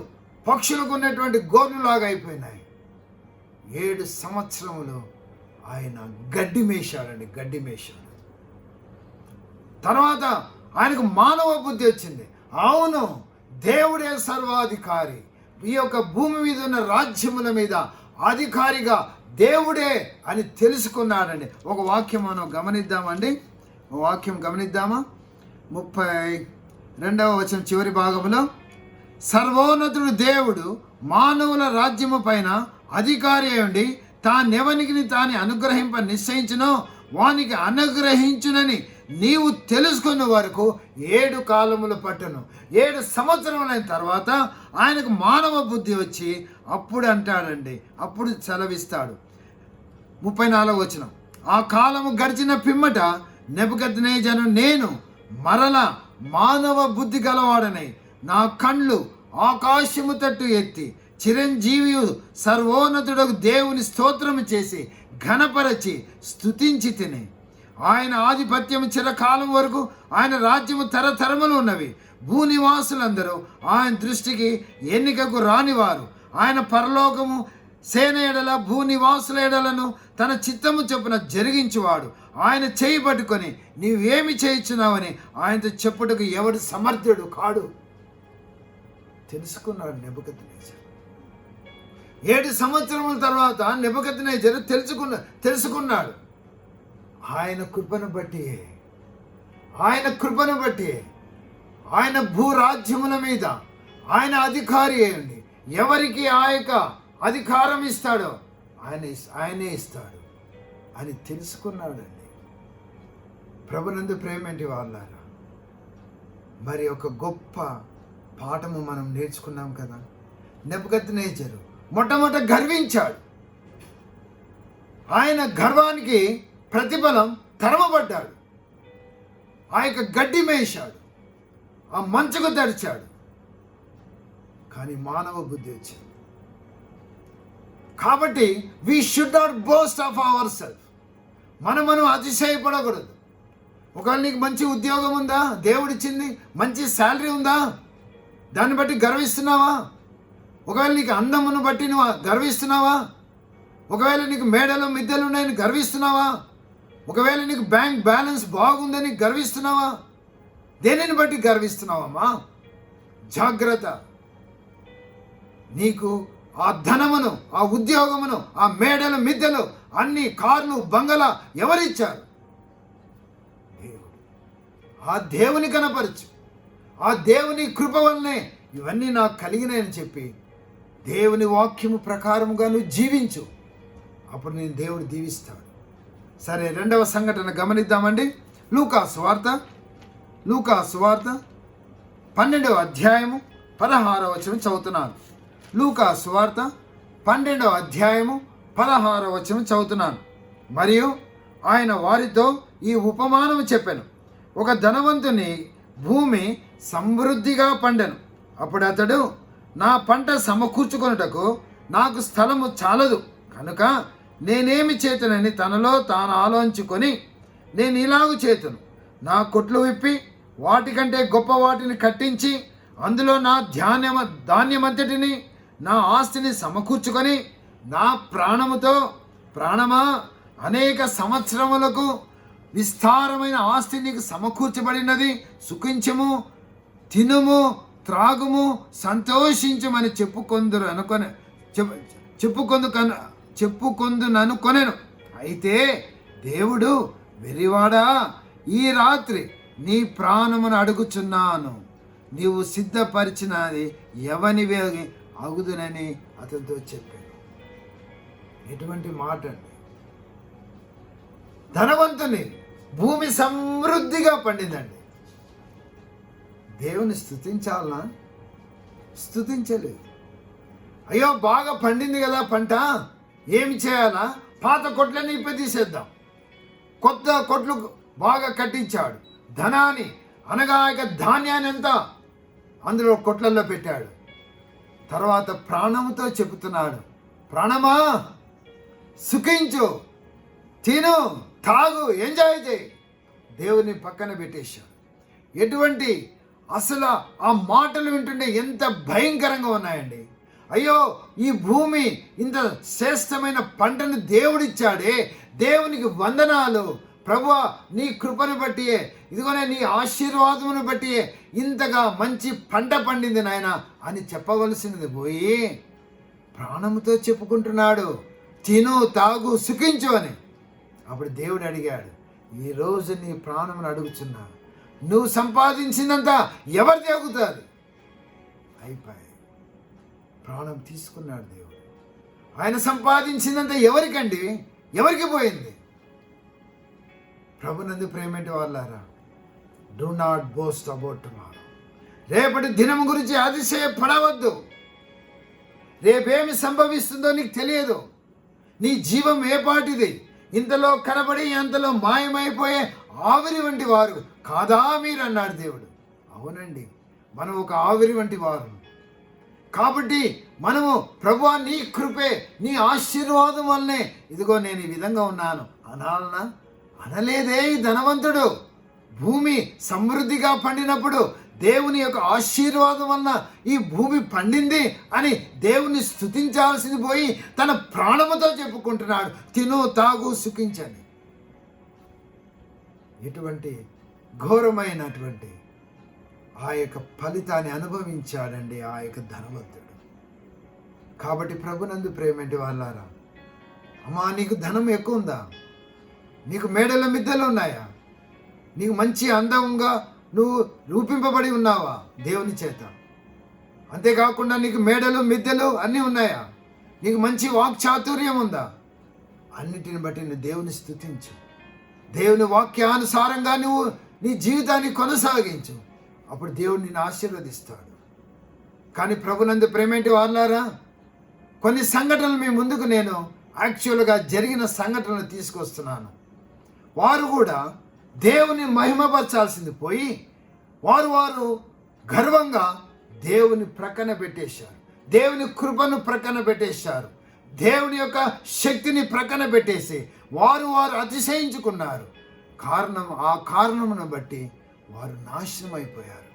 పక్షులకు ఉన్నటువంటి గోర్లులాగా అయిపోయినాయి. 7 సంవత్సరములు ఆయన గడ్డి మేశాడండి, గడ్డి మేశాడు. తర్వాత ఆయనకు మానవ బుద్ధి వచ్చింది. అవును, దేవుడే సర్వాధికారి, ఈ యొక్క భూమి మీద ఉన్న రాజ్యముల మీద అధికారిగా దేవుడే అని తెలుసుకున్నాడండి. ఒక వాక్యం మనం గమనిద్దామండి, ఒక వాక్యం గమనిద్దామా? 32వ వచనం చివరి భాగంలో, సర్వోన్నతుడు దేవుడు మానవుల రాజ్యము పైన అధికారి అయ్యుండి తానెవనికి తాని అనుగ్రహింప నిశ్చయించునో వానికి అనుగ్రహించునని నీవు తెలుసుకున్న వరకు 7 కాలములు పట్టును. 7 సంవత్సరములైన తర్వాత ఆయనకు మానవ బుద్ధి వచ్చి అప్పుడు అంటాడండి, అప్పుడు సెలవిస్తాడు. 34వ వచనం, ఆ కాలము గడిచిన పిమ్మట నెబుకద్నెజరు నేను మరల మానవ బుద్ధి గలవాడనై నా కండ్లు ఆకాశము తట్టు ఎత్తి చిరంజీవియు సర్వోన్నతుడకు దేవుని స్తోత్రము చేసి ఘనపరచి స్తుతించి తిని, ఆయన ఆధిపత్యము చిరకాలం వరకు, ఆయన రాజ్యము తరతరములు ఉన్నవి. భూనివాసులందరూ ఆయన దృష్టికి ఎన్నికకు రానివారు. ఆయన పరలోకము సేన ఎడల భూనివాసుల ఎడలను తన చిత్తము చొప్పున జరిగించువాడు. ఆయన చేయి పట్టుకొని నీవేమి చేయించున్నావని ఆయనతో చెప్పుటకు ఎవడు సమర్థుడు కాడు. తెలుసుకున్నాడు నెబుకద్నెజరు. 7 సంవత్సరముల తర్వాత నెబుకద్నెజరు తెలుసుకున్నాడు. ఆయన కృపను బట్టి, ఆయన భూరాజ్యముల మీద ఆయన అధికారి అయ్యండి. ఎవరికి ఆ యొక్క అధికారం ఇస్తాడో ఆయనే ఇస్తాడు అని తెలుసుకున్నాడండి. ప్రభునందు ప్రేమేంటి వాళ్ళారా, మరి ఒక గొప్ప పాఠము మనం నేర్చుకున్నాం కదా. నెబుకద్నెజరు మొట్టమొదట గర్వించాడు. ఆయన గర్వానికి ప్రతిఫలం తరమబడ్డాడు. ఆ యొక్క గడ్డి మేశాడు, ఆ మంచుకు తెరిచాడు. కానీ మానవ బుద్ధి వచ్చింది. కాబట్టి we should not boast of our self. మనం అతిశయపడకూడదు. ఒకవేళ నీకు మంచి ఉద్యోగం ఉందా, దేవుడిచ్చింది, మంచి శాలరీ ఉందా, దాన్ని బట్టి గర్విస్తున్నావా? ఒకవేళ నీకు అందమును బట్టి నువ్వు గర్విస్తున్నావా? ఒకవేళ నీకు మేడలు మిద్దెలు ఉన్నాయని గర్విస్తున్నావా? ఒకవేళ నీకు బ్యాంక్ బ్యాలెన్స్ బాగుందని గర్విస్తున్నావా? దేనిని బట్టి గర్విస్తున్నావమ్మా? జాగ్రత్త. నీకు ఆ ధనమును, ఆ ఉద్యోగమును, ఆ మేడలు మిద్దెలు, అన్ని కార్లు బంగళా ఎవరిచ్చారు? దేవుడు. ఆ దేవుని కనపరచు. ఆ దేవుని కృప వల్లనే ఇవన్నీ నాకు కలిగినాయని చెప్పి దేవుని వాక్యము ప్రకారముగా నువ్వు జీవించు. అప్పుడు నేను దేవుడు దీవిస్తాడు. సరే, 2వ సంఘటన గమనిద్దామండి. లూకా సువార్త 12వ అధ్యాయము 16వ వచనం చదువుతున్నాను. లూకా సువార్త 12వ అధ్యాయము 16వ వచనం చదువుతున్నాను. మరియు ఆయన వారితో ఈ ఉపమానము చెప్పెను. ఒక ధనవంతుని భూమి సమృద్ధిగా పండెను. అప్పుడు అతడు, నా పంట సమకూర్చుకొనుటకు నాకు స్థలము చాలదు కనుక నేనేమి చేతునని తనలో తాను ఆలోచించుకొని, నేను ఇలాగు చేతును, నా కొట్లు విప్పి వాటికంటే గొప్ప వాటిని కట్టించి అందులో నా ధాన్యమంతటిని, నా ఆస్తిని సమకూర్చుకొని, నా ప్రాణమా అనేక సంవత్సరములకు విస్తారమైన ఆస్తి నీకు సమకూర్చబడినది, సుఖించము, తినుము, త్రాగుము, సంతోషించమని చెప్పుకొందుననుకొనెను. అయితే దేవుడు, వెరివాడా, ఈ రాత్రి నీ ప్రాణమును అడుగుచున్నాను, నీవు సిద్ధపరిచినది ఎవనివి అగుదునని అతనితో చెప్పాడు. ఎటువంటి మాట అండి! ధనవంతుని భూమి సమృద్ధిగా పండిందండి. దేవుని స్తుతించాలనా? స్తుతించలేదు. అయ్యో బాగా పండింది కదా పంట, ఏమి చేయాలా? పాత కొట్లన్నీ తీసేద్దాం. కొత్త కొట్లు బాగా కట్టించాడు. ధనాన్ని అనగా ధాన్యాన్ని అంతా అందులో కొట్లల్లో పెట్టాడు. తర్వాత ప్రాణముతో చెబుతున్నాడు, ప్రాణమా సుఖించు, తిను, తాగు, ఎంజాయ్ చేయి. దేవుని పక్కన పెట్టేశాడు. ఎటువంటి అసలు ఆ మాటలు వింటుంటే ఎంత భయంకరంగా ఉన్నాయండి. అయ్యో, ఈ భూమి ఇంత శ్రేష్టమైన పంటను దేవుడిచ్చాడే, దేవునికి వందనాలు ప్రభువా, నీ కృపను బట్టియే, ఇదిగోనే నీ ఆశీర్వాదమును బట్టియే ఇంతగా మంచి పంట పండింది నాయన అని చెప్పవలసినది పోయి ప్రాణముతో చెప్పుకుంటున్నాడు, తిను, తాగు, సుఖించు అని. అప్పుడు దేవుడు అడిగాడు, ఈరోజు నీ ప్రాణమును అడుగుతున్నాను, నువ్వు సంపాదించిందంతా ఎవరు తేగుతుంది? అయిపోయి ప్రాణం తీసుకున్నాడు దేవుడు. ఆయన సంపాదించిందంతా ఎవరికండి? ఎవరికి పోయింది? ప్రభునందు ప్రేమేంటి వాళ్ళారా, do not boast about tomorrow. రేపటి దినం గురించి అతిశయపడవద్దు. రేపేమి సంభవిస్తుందో నీకు తెలియదు. నీ జీవం ఏపాటిది? ఇంతలో కనబడి అంతలో మాయమైపోయే ఆవిరి వంటి వారు కాదా మీరు అన్నాడు దేవుడు. అవునండి, మనం ఒక ఆవిరి వంటి వారు. కాబట్టి మనము ప్రభువా నీ కృపే, నీ ఆశీర్వాదం వల్లనే ఇదిగో నేను ఈ విధంగా ఉన్నాను అనాలనా? అనలేదే. ఈ ధనవంతుడు భూమి సమృద్ధిగా పండినప్పుడు దేవుని యొక్క ఆశీర్వాదం వలన ఈ భూమి పండింది అని దేవుని స్తుతించాల్సింది పోయి తన ప్రాణముతో చెప్పుకుంటున్నాడు, తిను, తాగు, సుఖించని. ఎటువంటి ఘోరమైనటువంటి ఆ యొక్క ఫలితాన్ని అనుభవించాడండి ఆ యొక్క ధనవంతుడు. కాబట్టి ప్రభునందు ప్రేమేంటి వాళ్ళారా, అమ్మా నీకు ధనం ఎక్కువ ఉందా? నీకు మేడల మిద్దెలు ఉన్నాయా? నీకు మంచి అందంగా నువ్వు రూపింపబడి ఉన్నావా దేవుని చేత? అంతేకాకుండా నీకు మేడలు మిద్దెలు అన్నీ ఉన్నాయా? నీకు మంచి వాక్చాతుర్యం ఉందా? అన్నిటిని బట్టి నువ్వు దేవుని స్తుతించు, దేవుని వాక్యానుసారంగా నువ్వు నీ జీవితాన్ని కొనసాగించు. అప్పుడు దేవుడు నిన్ను ఆశీర్వదిస్తాడు. కానీ ప్రభునందు ప్రేమేంటి వాళ్ళారా, కొన్ని సంఘటనలు మీ ముందుకు నేను యాక్చువల్గా జరిగిన సంఘటనలు తీసుకొస్తున్నాను. వారు కూడా దేవుని మహిమపరచాల్సింది పోయి వారు గర్వంగా దేవుని ప్రక్కన పెట్టేశారు, దేవుని కృపను ప్రక్కన పెట్టేశారు, దేవుని యొక్క శక్తిని ప్రక్కన పెట్టేసి వారు అతిశయించుకున్నారు. ఆ కారణమును బట్టి వారు నాశనం అయిపోయారు.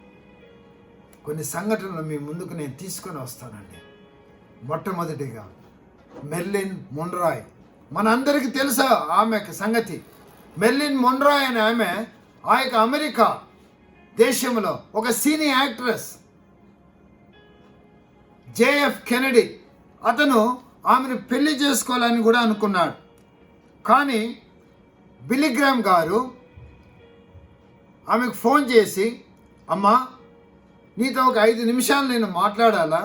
కొన్ని సంఘటనలు మీ ముందుకు నేను తీసుకొని వస్తానండి. మొట్టమొదటిగా మెర్లిన్ మొన్రాయ్. మనందరికీ తెలుసా ఆమె సంగతి. మెర్లిన్ మొన్రాయ్ అనే ఆమె ఆ యొక్క అమెరికా దేశంలో ఒక సినీ యాక్ట్రెస్. జేఎఫ్ కెనడీ అతను ఆమెను పెళ్లి చేసుకోవాలని కూడా అనుకున్నాడు. కానీ బిల్లీ గ్రామ్ గారు ఆమెకు ఫోన్ చేసి, అమ్మా నీతో ఒక 5 నిమిషాలు నేను మాట్లాడాలా,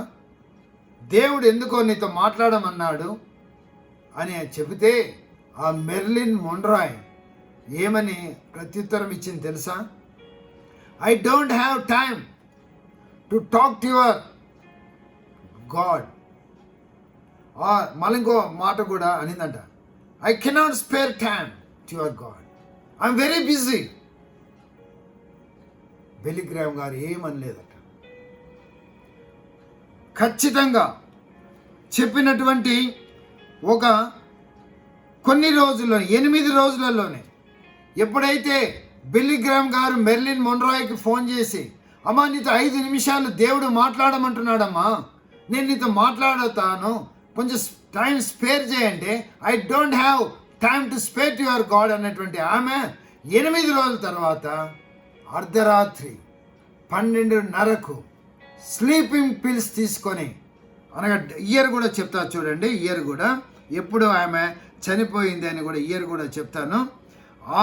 దేవుడు ఎందుకో నీతో మాట్లాడమన్నాడు అని చెబితే ఆ మెర్లిన్ మొన్రాయ్ ఏమని ప్రత్యుత్తరం ఇచ్చింది తెలుసా? I don't have time to talk to your God. మళ్ళీ ఇంకో మాట కూడా అనిందంట, I cannot spare time to your God, I'm very busy. Billy Graham గారు ఏమనలేదట. ఖచ్చితంగా చెప్పినటువంటి ఒక కొన్ని రోజుల్లో 8 రోజులలోనే ఎప్పుడైతే బిల్లీ గ్రామ్ గారు మెర్లిన్ మొన్రాయ్కి ఫోన్ చేసి, అమ్మా నీతో 5 నిమిషాలు దేవుడు మాట్లాడమంటున్నాడమ్మా, నేను నీతో మాట్లాడుతాను, కొంచెం టైం స్పేర్ చేయండి, I don't have time to spare to your God అన్నటువంటి ఆమె 8 రోజుల తర్వాత అర్ధరాత్రి 12:30కు స్లీపింగ్ పిల్స్ తీసుకొని, అనగా ఇయర్ కూడా చెప్తా చూడండి, ఇయర్ కూడా ఎప్పుడు ఆమె చనిపోయింది అని కూడా ఇయర్ కూడా చెప్తాను.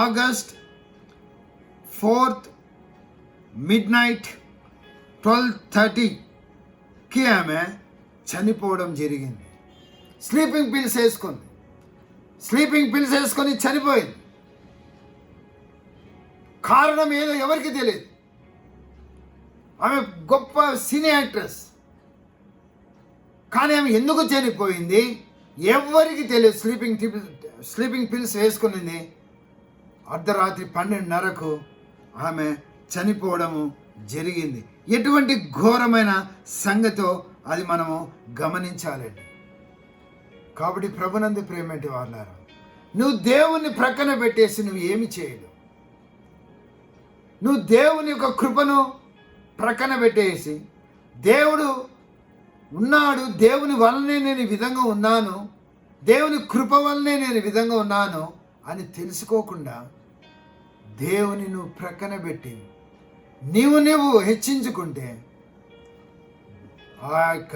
August 4th midnight 12:30కి ఆమె చనిపోవడం జరిగింది. స్లీపింగ్ పిల్స్ వేసుకొని చనిపోయింది. కారణం ఏదో ఎవరికి తెలియదు. ఆమె గొప్ప సినీ యాక్ట్రెస్, కానీ ఆమె ఎందుకు చనిపోయింది ఎవరికి తెలియదు. స్లీపింగ్ పిల్స్ వేసుకునింది. అర్ధరాత్రి 12:30కు ఆమె చనిపోవడము జరిగింది. ఎటువంటి ఘోరమైన సంగతో అది మనము గమనించాలండి. కాబట్టి ప్రభునందు ప్రేమటి వాళ్ళారా, నువ్వు దేవుని ప్రక్కన పెట్టేసి నువ్వు ఏమి చేయలేవు. నువ్వు దేవుని యొక్క కృపను ప్రక్కన పెట్టేసి దేవుడు ఉన్నాడు, దేవుని వల్లనే నేను ఈ విధంగా ఉన్నాను, దేవుని కృప వల్లనే నేను ఈ విధంగా ఉన్నాను అని తెలుసుకోకుండా దేవుని నువ్వు ప్రక్కన పెట్టి నువ్వు హెచ్చించుకుంటే ఆ యొక్క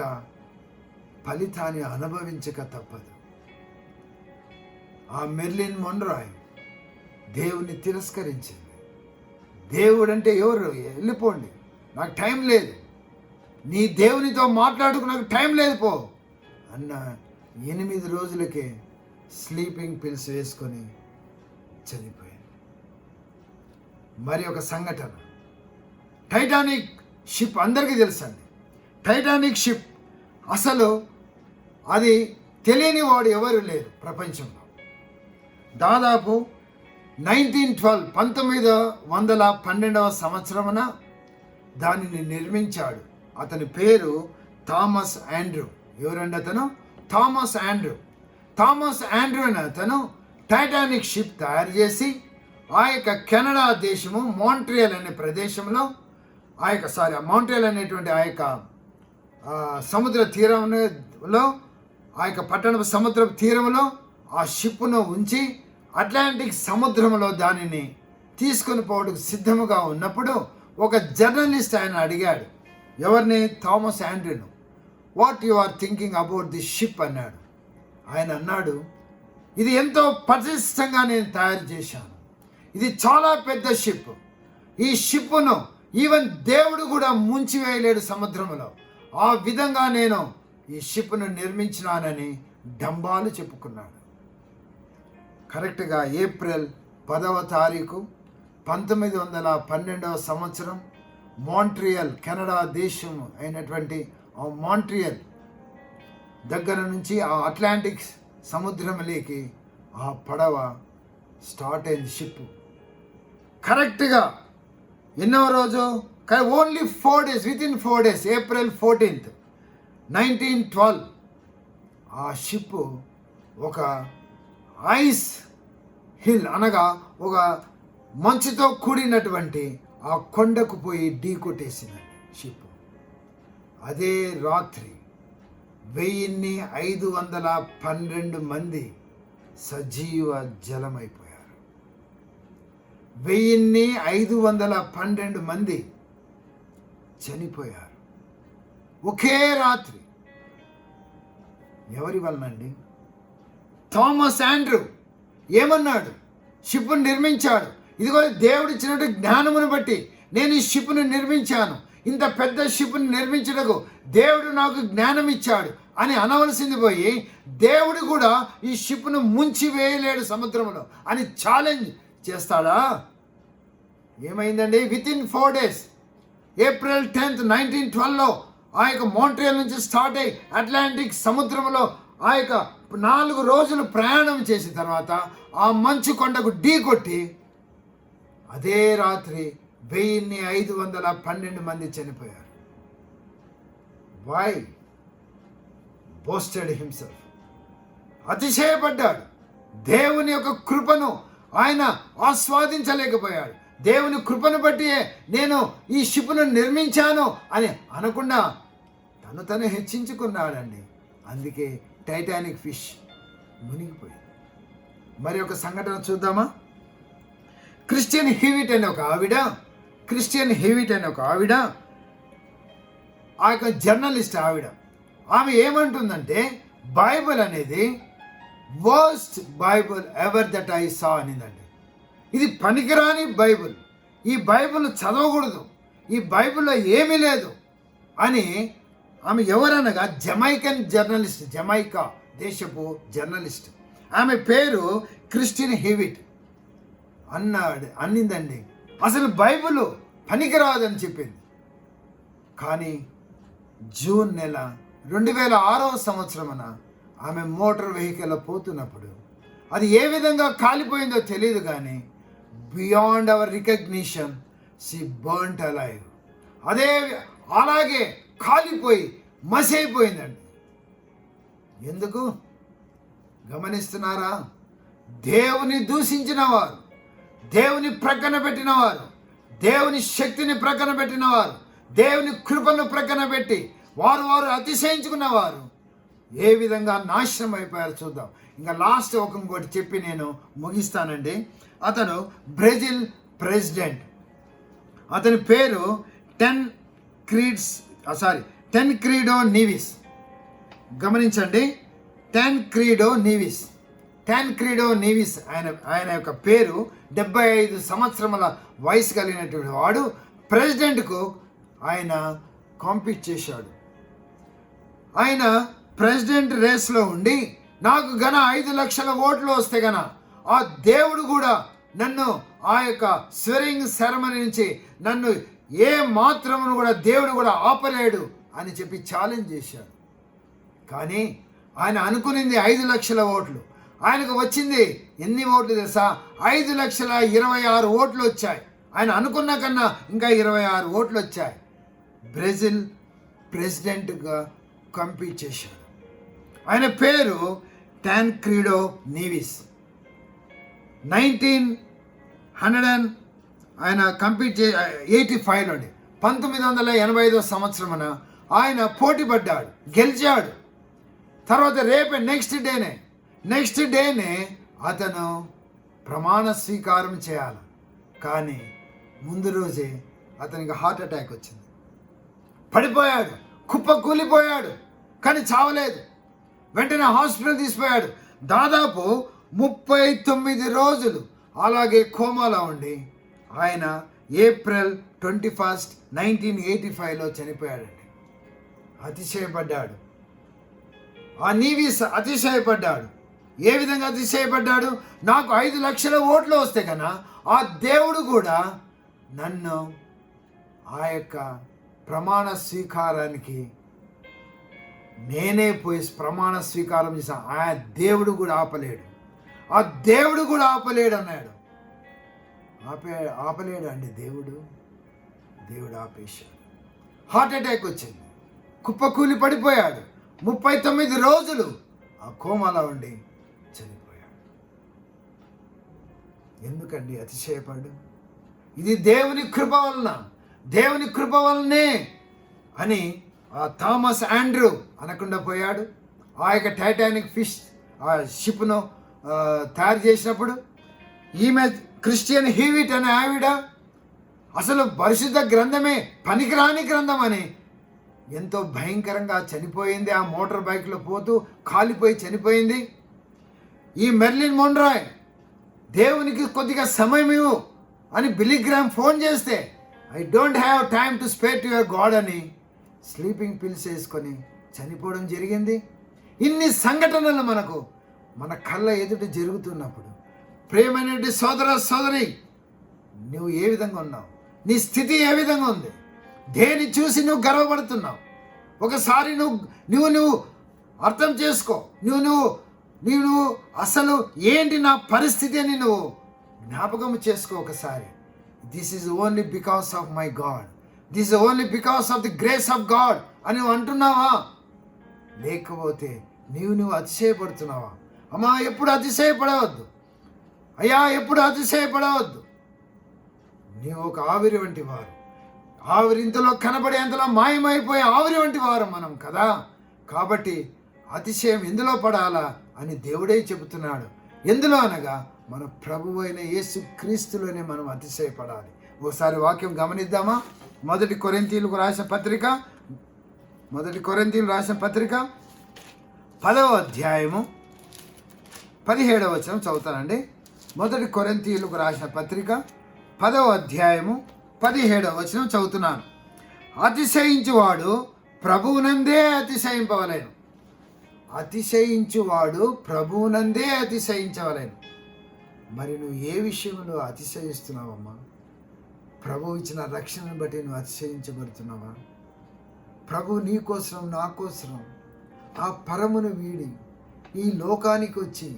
ఫలితాన్ని అనుభవించక తప్పదు. ఆ మెర్లిన్ మొన్రాయ్ దేవుని తిరస్కరించింది. దేవుడు అంటే ఎవరు? వెళ్ళిపోండి, నాకు టైం లేదు, నీ దేవునితో మాట్లాడుకు నాకు టైం లేదు పో అన్న 8 రోజులకే స్లీపింగ్ పిల్స్ వేసుకొని చనిపోయింది. మరి ఒక సంఘటన, టైటానిక్ షిప్ అందరికీ తెలుసండి. టైటానిక్ షిప్ అసలు అది తెలియని వాడు ఎవరు లేరు ప్రపంచంలో. దాదాపు 1912 సంవత్సరమున దానిని నిర్మించాడు. అతని పేరు థామస్ ఆండ్రూ. ఎవరండి అతను? Thomas Andrew. థామస్ ఆండ్రూ అని అతను టైటానిక్ షిప్ తయారు చేసి ఆ యొక్క కెనడా దేశము మాంట్రియల్ అనే ప్రదేశంలో మాంట్రియల్ అనేటువంటి ఆ యొక్క సముద్ర తీరంలో ఆ యొక్క పట్టణ సముద్ర తీరంలో ఆ షిప్ను ఉంచి అట్లాంటిక్ సముద్రంలో దానిని తీసుకొని పోవడానికి సిద్ధముగా ఉన్నప్పుడు ఒక జర్నలిస్ట్ ఆయన అడిగాడు, ఎవరిని? థామస్ ఆండ్రూను. What you are thinking about this ship అన్నాడు. ఆయన అన్నాడు, ఇది ఎంతో పటిష్టంగా నేను తయారు చేశాను, ఇది చాలా పెద్ద షిప్, ఈ షిప్ను ఈవెన్ దేవుడు కూడా ముంచివేయలేడు సముద్రంలో, ఆ విధంగా నేను ఈ షిప్ను నిర్మించినానని డంబాలు చెప్పుకున్నాడు. కరెక్ట్గా ఏప్రిల్ 10వ తారీఖు 1912 సంవత్సరం మాంట్రియల్, కెనడా దేశం అయినటువంటి ఆ మాంట్రియల్ దగ్గర నుంచి ఆ అట్లాంటిక్ సముద్రంలోకి ఆ పడవ స్టార్ట్ అయింది. షిప్ కరెక్ట్గా ఎన్నో రోజు, only 4 days, within 4 days, April 14th, 1912 ఆ షిప్ ఒక ఐస్ హిల్ అనగా ఒక మంచుతో కూడినటువంటి ఆ కొండకు పోయి ఢీ కొట్టేసిందండి షిప్. అదే రాత్రి 1512 మంది సజీవ జలమైపోయారు. 1512 మంది చనిపోయారు ఒకే రాత్రి. ఎవరి వలనండి? థామస్ ఆండ్రూ ఏమన్నాడు? షిప్ను నిర్మించాడు. ఇదిగో దేవుడు ఇచ్చినట్టు జ్ఞానమును బట్టి నేను ఈ షిప్ను నిర్మించాను, ఇంత పెద్ద షిప్ను నిర్మించడకు దేవుడు నాకు జ్ఞానం ఇచ్చాడు అని అనవలసింది పోయి దేవుడు కూడా ఈ షిప్ను ముంచి వేయలేడు సముద్రంలో అని ఛాలెంజ్ చేస్తాడా? ఏమైందండి? వితిన్ 4 days, April 10th, 1912లో ఆ యొక్క మాంట్రియల్ నుంచి స్టార్ట్ అయ్యి అట్లాంటిక్ సముద్రంలో ఆ యొక్క 4 రోజులు ప్రయాణం చేసిన తర్వాత ఆ మంచు కొండకు ఢీ కొట్టి అదే రాత్రి 1512 మంది చనిపోయారు. వై? బోస్టెడ్ హిమ్సెల్ఫ్, అతిశయపడ్డాడు. దేవుని యొక్క కృపను ఆయన ఆస్వాదించలేకపోయాడు. దేవుని కృపను బట్టి నేను ఈ షిప్ను నిర్మించాను అని అనకుండా తను హెచ్చించుకున్నాడండి. అందుకే టైటానిక్ ఫిష్ మునిగిపోయింది. మరి ఒక సంఘటన చూద్దామా? క్రిస్టియన్ హీవిట్ అనే ఒక ఆవిడ ఆ యొక్క జర్నలిస్ట్ ఆవిడ, ఆమె ఏమంటుందంటే బైబిల్ అనేది worst Bible ever that I saw అనిందండి. ఇది పనికిరాని బైబిల్, ఈ బైబిల్ చదవకూడదు, ఈ బైబిల్లో ఏమీ లేదు అని ఆమె ఎవరనగా జమైకన్ జర్నలిస్ట్, జమైకా దేశపు జర్నలిస్ట్, ఆమె పేరు క్రిస్టియన్ హీవిట్ అన్నిందండి. అసలు బైబిల్ పనికిరాదని చెప్పింది. కానీ జూన్ నెల 2006వ సంవత్సరమున ఆమె మోటార్ వెహికల్లో పోతున్నప్పుడు అది ఏ విధంగా కాలిపోయిందో తెలియదు కానీ beyond our recognition she burnt alive, అలాగే కాలిపోయి మసైపోయిందండి. ఎందుకు? గమనిస్తున్నారా? దేవుని దూషించిన వారు, దేవుని ప్రక్కన పెట్టిన వారు, దేవుని శక్తిని ప్రక్కన పెట్టిన వారు, దేవుని కృపను ప్రక్కన పెట్టి వారు అతిశయించుకున్నవారు ఏ విధంగా నాశనం అయిపోయారు చూద్దాం. ఇంకా లాస్ట్ ఇంకోటి చెప్పి నేను ముగిస్తానండి. అతను బ్రెజిల్ ప్రెసిడెంట్. అతని పేరు టెన్క్రీడో నీవిస్. గమనించండి, టెన్క్రీడో నీవిస్ ఆయన యొక్క పేరు. 75 సంవత్సరముల వయసు కలిగినటువంటి వాడు ప్రెసిడెంట్కు ఆయన కాంపీట్ చేశాడు. ఆయన ప్రెసిడెంట్ రేస్లో ఉండి నాకు 5 లక్షల ఓట్లు వస్తే ఆ దేవుడు కూడా నన్ను ఆ యొక్క స్వెరింగ్ సెరమనీ నుంచి నన్ను ఏ మాత్రమును కూడా దేవుడు కూడా ఆపలేడు అని చెప్పి ఛాలెంజ్ చేశాడు. కానీ ఆయన అనుకునింది 5 లక్షల ఓట్లు. ఆయనకు వచ్చింది ఎన్ని ఓట్లు తెలుసా? 5,26,000 ఓట్లు వచ్చాయి. ఆయన అనుకున్న కన్నా ఇంకా 26 ఓట్లు వచ్చాయి. బ్రెజిల్ ప్రెసిడెంట్గా కంపీట్ చేశాడు. ఆయన పేరు టాన్క్రీడో నీవిస్. 1900 ఆయన కంపీట్ 1985 సంవత్సరమున ఆయన పోటీ పడ్డాడు, గెలిచాడు. తర్వాత నెక్స్ట్ డేనే అతను ప్రమాణ స్వీకారం చేయాలి. కానీ ముందు రోజే అతనికి హార్ట్ అటాక్ వచ్చింది. పడిపోయాడు, కూలిపోయాడు, కానీ చావలేదు. వెంటనే హాస్పిటల్ తీసిపోయాడు. దాదాపు 39 రోజులు అలాగే కోమాలో ఉండి ఆయన ఏప్రిల్ 21, 1985లో చనిపోయాడండి. అతిశయపడ్డాడు. ఆ నీవిస్ అతిశయపడ్డాడు. ఏ విధంగా అతిశయపడ్డాడు? నాకు 5 లక్షల ఓట్లు వస్తే కన్నా ఆ దేవుడు కూడా నన్ను ఆ యొక్క ప్రమాణ స్వీకారానికి నేనే పోయి ప్రమాణ స్వీకారం చేశాను, ఆ దేవుడు కూడా ఆపలేడు అన్నాడు. ఆపలేడు అండి దేవుడు ఆపేశాడు. హార్ట్ అటాక్ వచ్చింది, కుప్పకూలి పడిపోయాడు. 39 రోజులు ఆ కోమాలో ఉండి చనిపోయాడు. ఎందుకండి అతిశయపడు? ఇది దేవుని కృప వలనే అని ఆ థామస్ ఆండ్రూ అనకుండా పోయాడు. ఆ యొక్క టైటానిక్ ఆ షిప్ను తయారు చేసినప్పుడు ఈమె క్రిస్టియన్ హీవిట్ అనే ఆవిడ అసలు పరిశుద్ధ గ్రంథమే పనికిరాని గ్రంథం అని ఎంతో భయంకరంగా చనిపోయింది. ఆ మోటార్ బైక్లో పోతూ కాలిపోయి చనిపోయింది. ఈ మెర్లిన్ మోన్రాయ్ దేవునికి కొద్దిగా సమయం ఇవ్వు అని బిల్లీ గ్రామ్ ఫోన్ చేస్తే I don't have time to spare to your God అని స్లీపింగ్ పిల్స్ వేసుకొని చనిపోవడం జరిగింది. ఇన్ని సంఘటనలు మన కళ్ళ ఎదుట జరుగుతున్నప్పుడు ప్రియమైనటువంటి సోదరి, నువ్వు ఏ విధంగా ఉన్నావు? నీ స్థితి ఏ విధంగా ఉంది? దేని చూసి నువ్వు గర్వపడుతున్నావు? ఒకసారి నువ్వు అర్థం చేసుకో. నువ్వు అసలు ఏంటి నా పరిస్థితి అని నువ్వు జ్ఞాపకం చేసుకో ఒకసారి. This is only because of my God, this is only because of the grace of God అని నువ్వు అంటున్నావా? లేకపోతే నువ్వు అతిశయపడుతున్నావా? అమ్మా, ఎప్పుడు అతిశయపడవద్దు. అయ్యా, ఎప్పుడు అతిశయపడవద్దు. నీవు ఒక ఆవిరి వంటి వారు. ఆవిరి ఇంతలో కనబడే అంతలో మాయమైపోయే ఆవిరి వంటి వారు మనం కదా. కాబట్టి అతిశయం ఎందులో పడాలా అని దేవుడే చెబుతున్నాడు. ఎందులో అనగా మన ప్రభువు అయిన యేసు క్రీస్తులోనే మనం అతిశయపడాలి. ఒకసారి వాక్యం గమనిద్దామా? 1 కొరింథీయులకు రాసిన పత్రిక 10వ అధ్యాయము 17వ వచనం చదువుతానండి. 1 కొరింథీయులకు రాసిన పత్రిక 10వ అధ్యాయము 17వ వచనం చదువుతున్నాను. అతిశయించువాడు ప్రభువునందే అతిశయింపవలేను. మరి నువ్వు ఏ విషయంలో అతిశయిస్తున్నావమ్మా? ప్రభు ఇచ్చిన రక్షణను బట్టి నువ్వు అతిశయించబడుతున్నావా? ప్రభు నీ కోసం, నా కోసం ఆ పరమును వీడి ఈ లోకానికి వచ్చి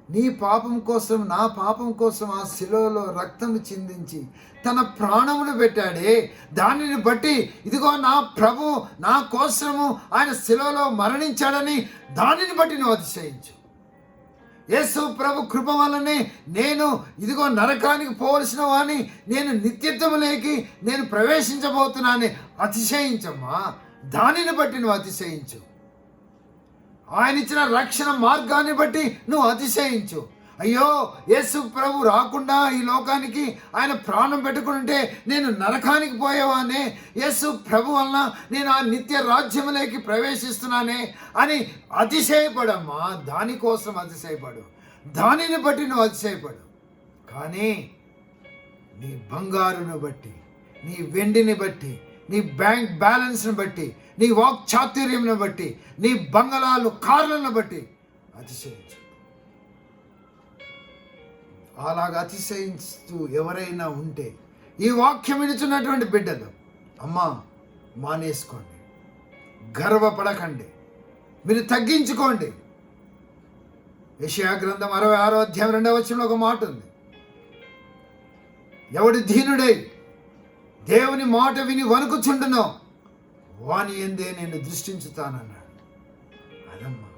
నీ పాపం కోసం, నా పాపం కోసం ఆ శిలువలో రక్తము చిందించి తన ప్రాణమును పెట్టాడే. దానిని బట్టి ఇదిగో నా ప్రభు నా కోసము ఆయన శిలువలో మరణించాడని దానిని బట్టి నువ్వు అతిశయించు. యేసు ప్రభు కృప వల్లనే నేను ఇదిగో నరకానికి పోవలసిన వాడిని, నేను నిత్యత్వములోకి నేను ప్రవేశించబోతున్నానని అతిశయించమ్మా. దానిని బట్టి నువ్వు అతిశయించు. ఆయన ఇచ్చిన రక్షణ మార్గాన్ని బట్టి నువ్వు అతిశయించు. అయ్యో, యేసు ప్రభు రాకుండా ఈ లోకానికి ఆయన ప్రాణం పెట్టుకుంటే నేను నరకానికి పోయేవానే, యేసు ప్రభు వలన నేను ఆ నిత్య రాజ్యములోకి ప్రవేశిస్తున్నానే అని అతిశయపడమ్మా. దానికోసం అతిశయపడు, దానిని బట్టి నువ్వు అతిశయపడు. కానీ నీ బంగారును బట్టి, నీ వెండిని బట్టి, నీ బ్యాంక్ బ్యాలెన్స్ని బట్టి, నీ వాక్చాతుర్యంను బట్టి, నీ బంగళాలు కార్లను బట్టి అతిశయించు. అలాగా అతిశయిస్తూ ఎవరైనా ఉంటే ఈ వాక్యం వినుచున్నటువంటి బిడ్డలు, అమ్మా మానేసుకోండి, గర్వపడకండి, మీరు తగ్గించుకోండి. యెషయా గ్రంథం 66వ అధ్యాయం 2వ వచనంలో ఒక మాట ఉంది. ఎవడు దీనుడై దేవుని మాట విని వణుకుచుండునో వాని యందే నేను దృష్టించుతానన్నాడు. అదమ్మా,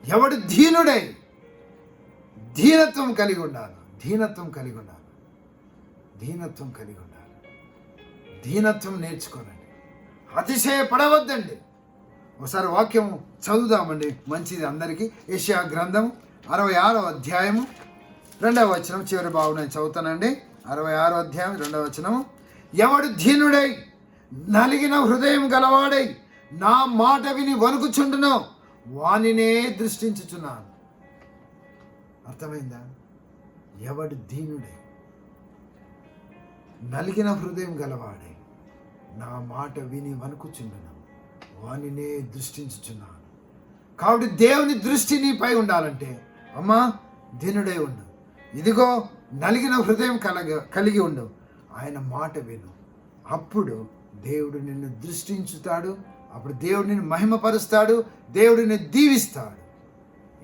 ఎవడు దీనుడై, దీనత్వం కలిగి ఉండాలి, దీనత్వం కలిగి ఉండాలి, దీనత్వం కలిగి ఉండాలి. దీనత్వం నేర్చుకోనండి, అతిశయపడవద్దండి. ఒకసారి వాక్యం చదువుదామండి, మంచిది అందరికీ. యెషయా గ్రంథం 66వ అధ్యాయము 2వ వచనం చివరి భాగం నేను చదువుతానండి. 66వ అధ్యాయం 2వ వచనము. ఎవడు దీనుడై నలిగిన హృదయం గలవాడై నా మాట విని వణుకుచుండునో వానినే దృష్టించుచున్నాను. అర్థమైందా? ఎవడు దీనుడై నలిగిన హృదయం గలవాడై నా మాట విని వణుకుచుండును వానినే దృష్టించుచున్నాను. కాబట్టి దేవుని దృష్టి నీపై ఉండాలంటే అమ్మా దీనుడై ఉండు. ఇదిగో నలిగిన హృదయం కలిగి ఉండు, ఆయన మాట విను. అప్పుడు దేవుడు నిన్ను దృష్టించుతాడు, అప్పుడు దేవుడు నిన్ను మహిమపరుస్తాడు, దేవుడు నిన్ను దీవిస్తాడు.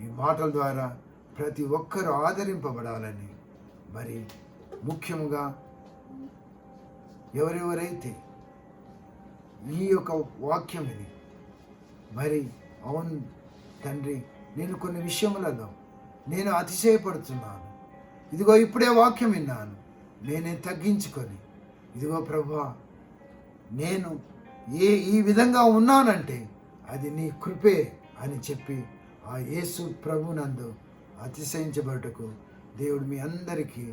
ఈ మాటల ద్వారా ప్రతి ఒక్కరూ ఆదరింపబడాలని, మరి ముఖ్యంగా ఎవరెవరైతే ఈ యొక్క వాక్యం విని మరి అవును తండ్రి, నేను కొన్ని విషయములలో నేను అతిశయపడుతున్నాను, ఇదిగో ఇప్పుడే వాక్యం విన్నాను, నేనే తగ్గించుకొని ఇదిగో ప్రభువా నేను ఈ విధంగా ఉన్నానంటే అది నీ కృపే అని చెప్పి ఆ యేసు ప్రభునందు అతిశయించబడుటకు దేవుడు మీ అందరికీ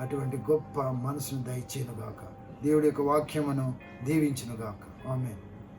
అటువంటి గొప్ప మనసును దయచేయునుగాక. దేవుడి యొక్క వాక్యమును దీవించునుగాక. ఆమేన్.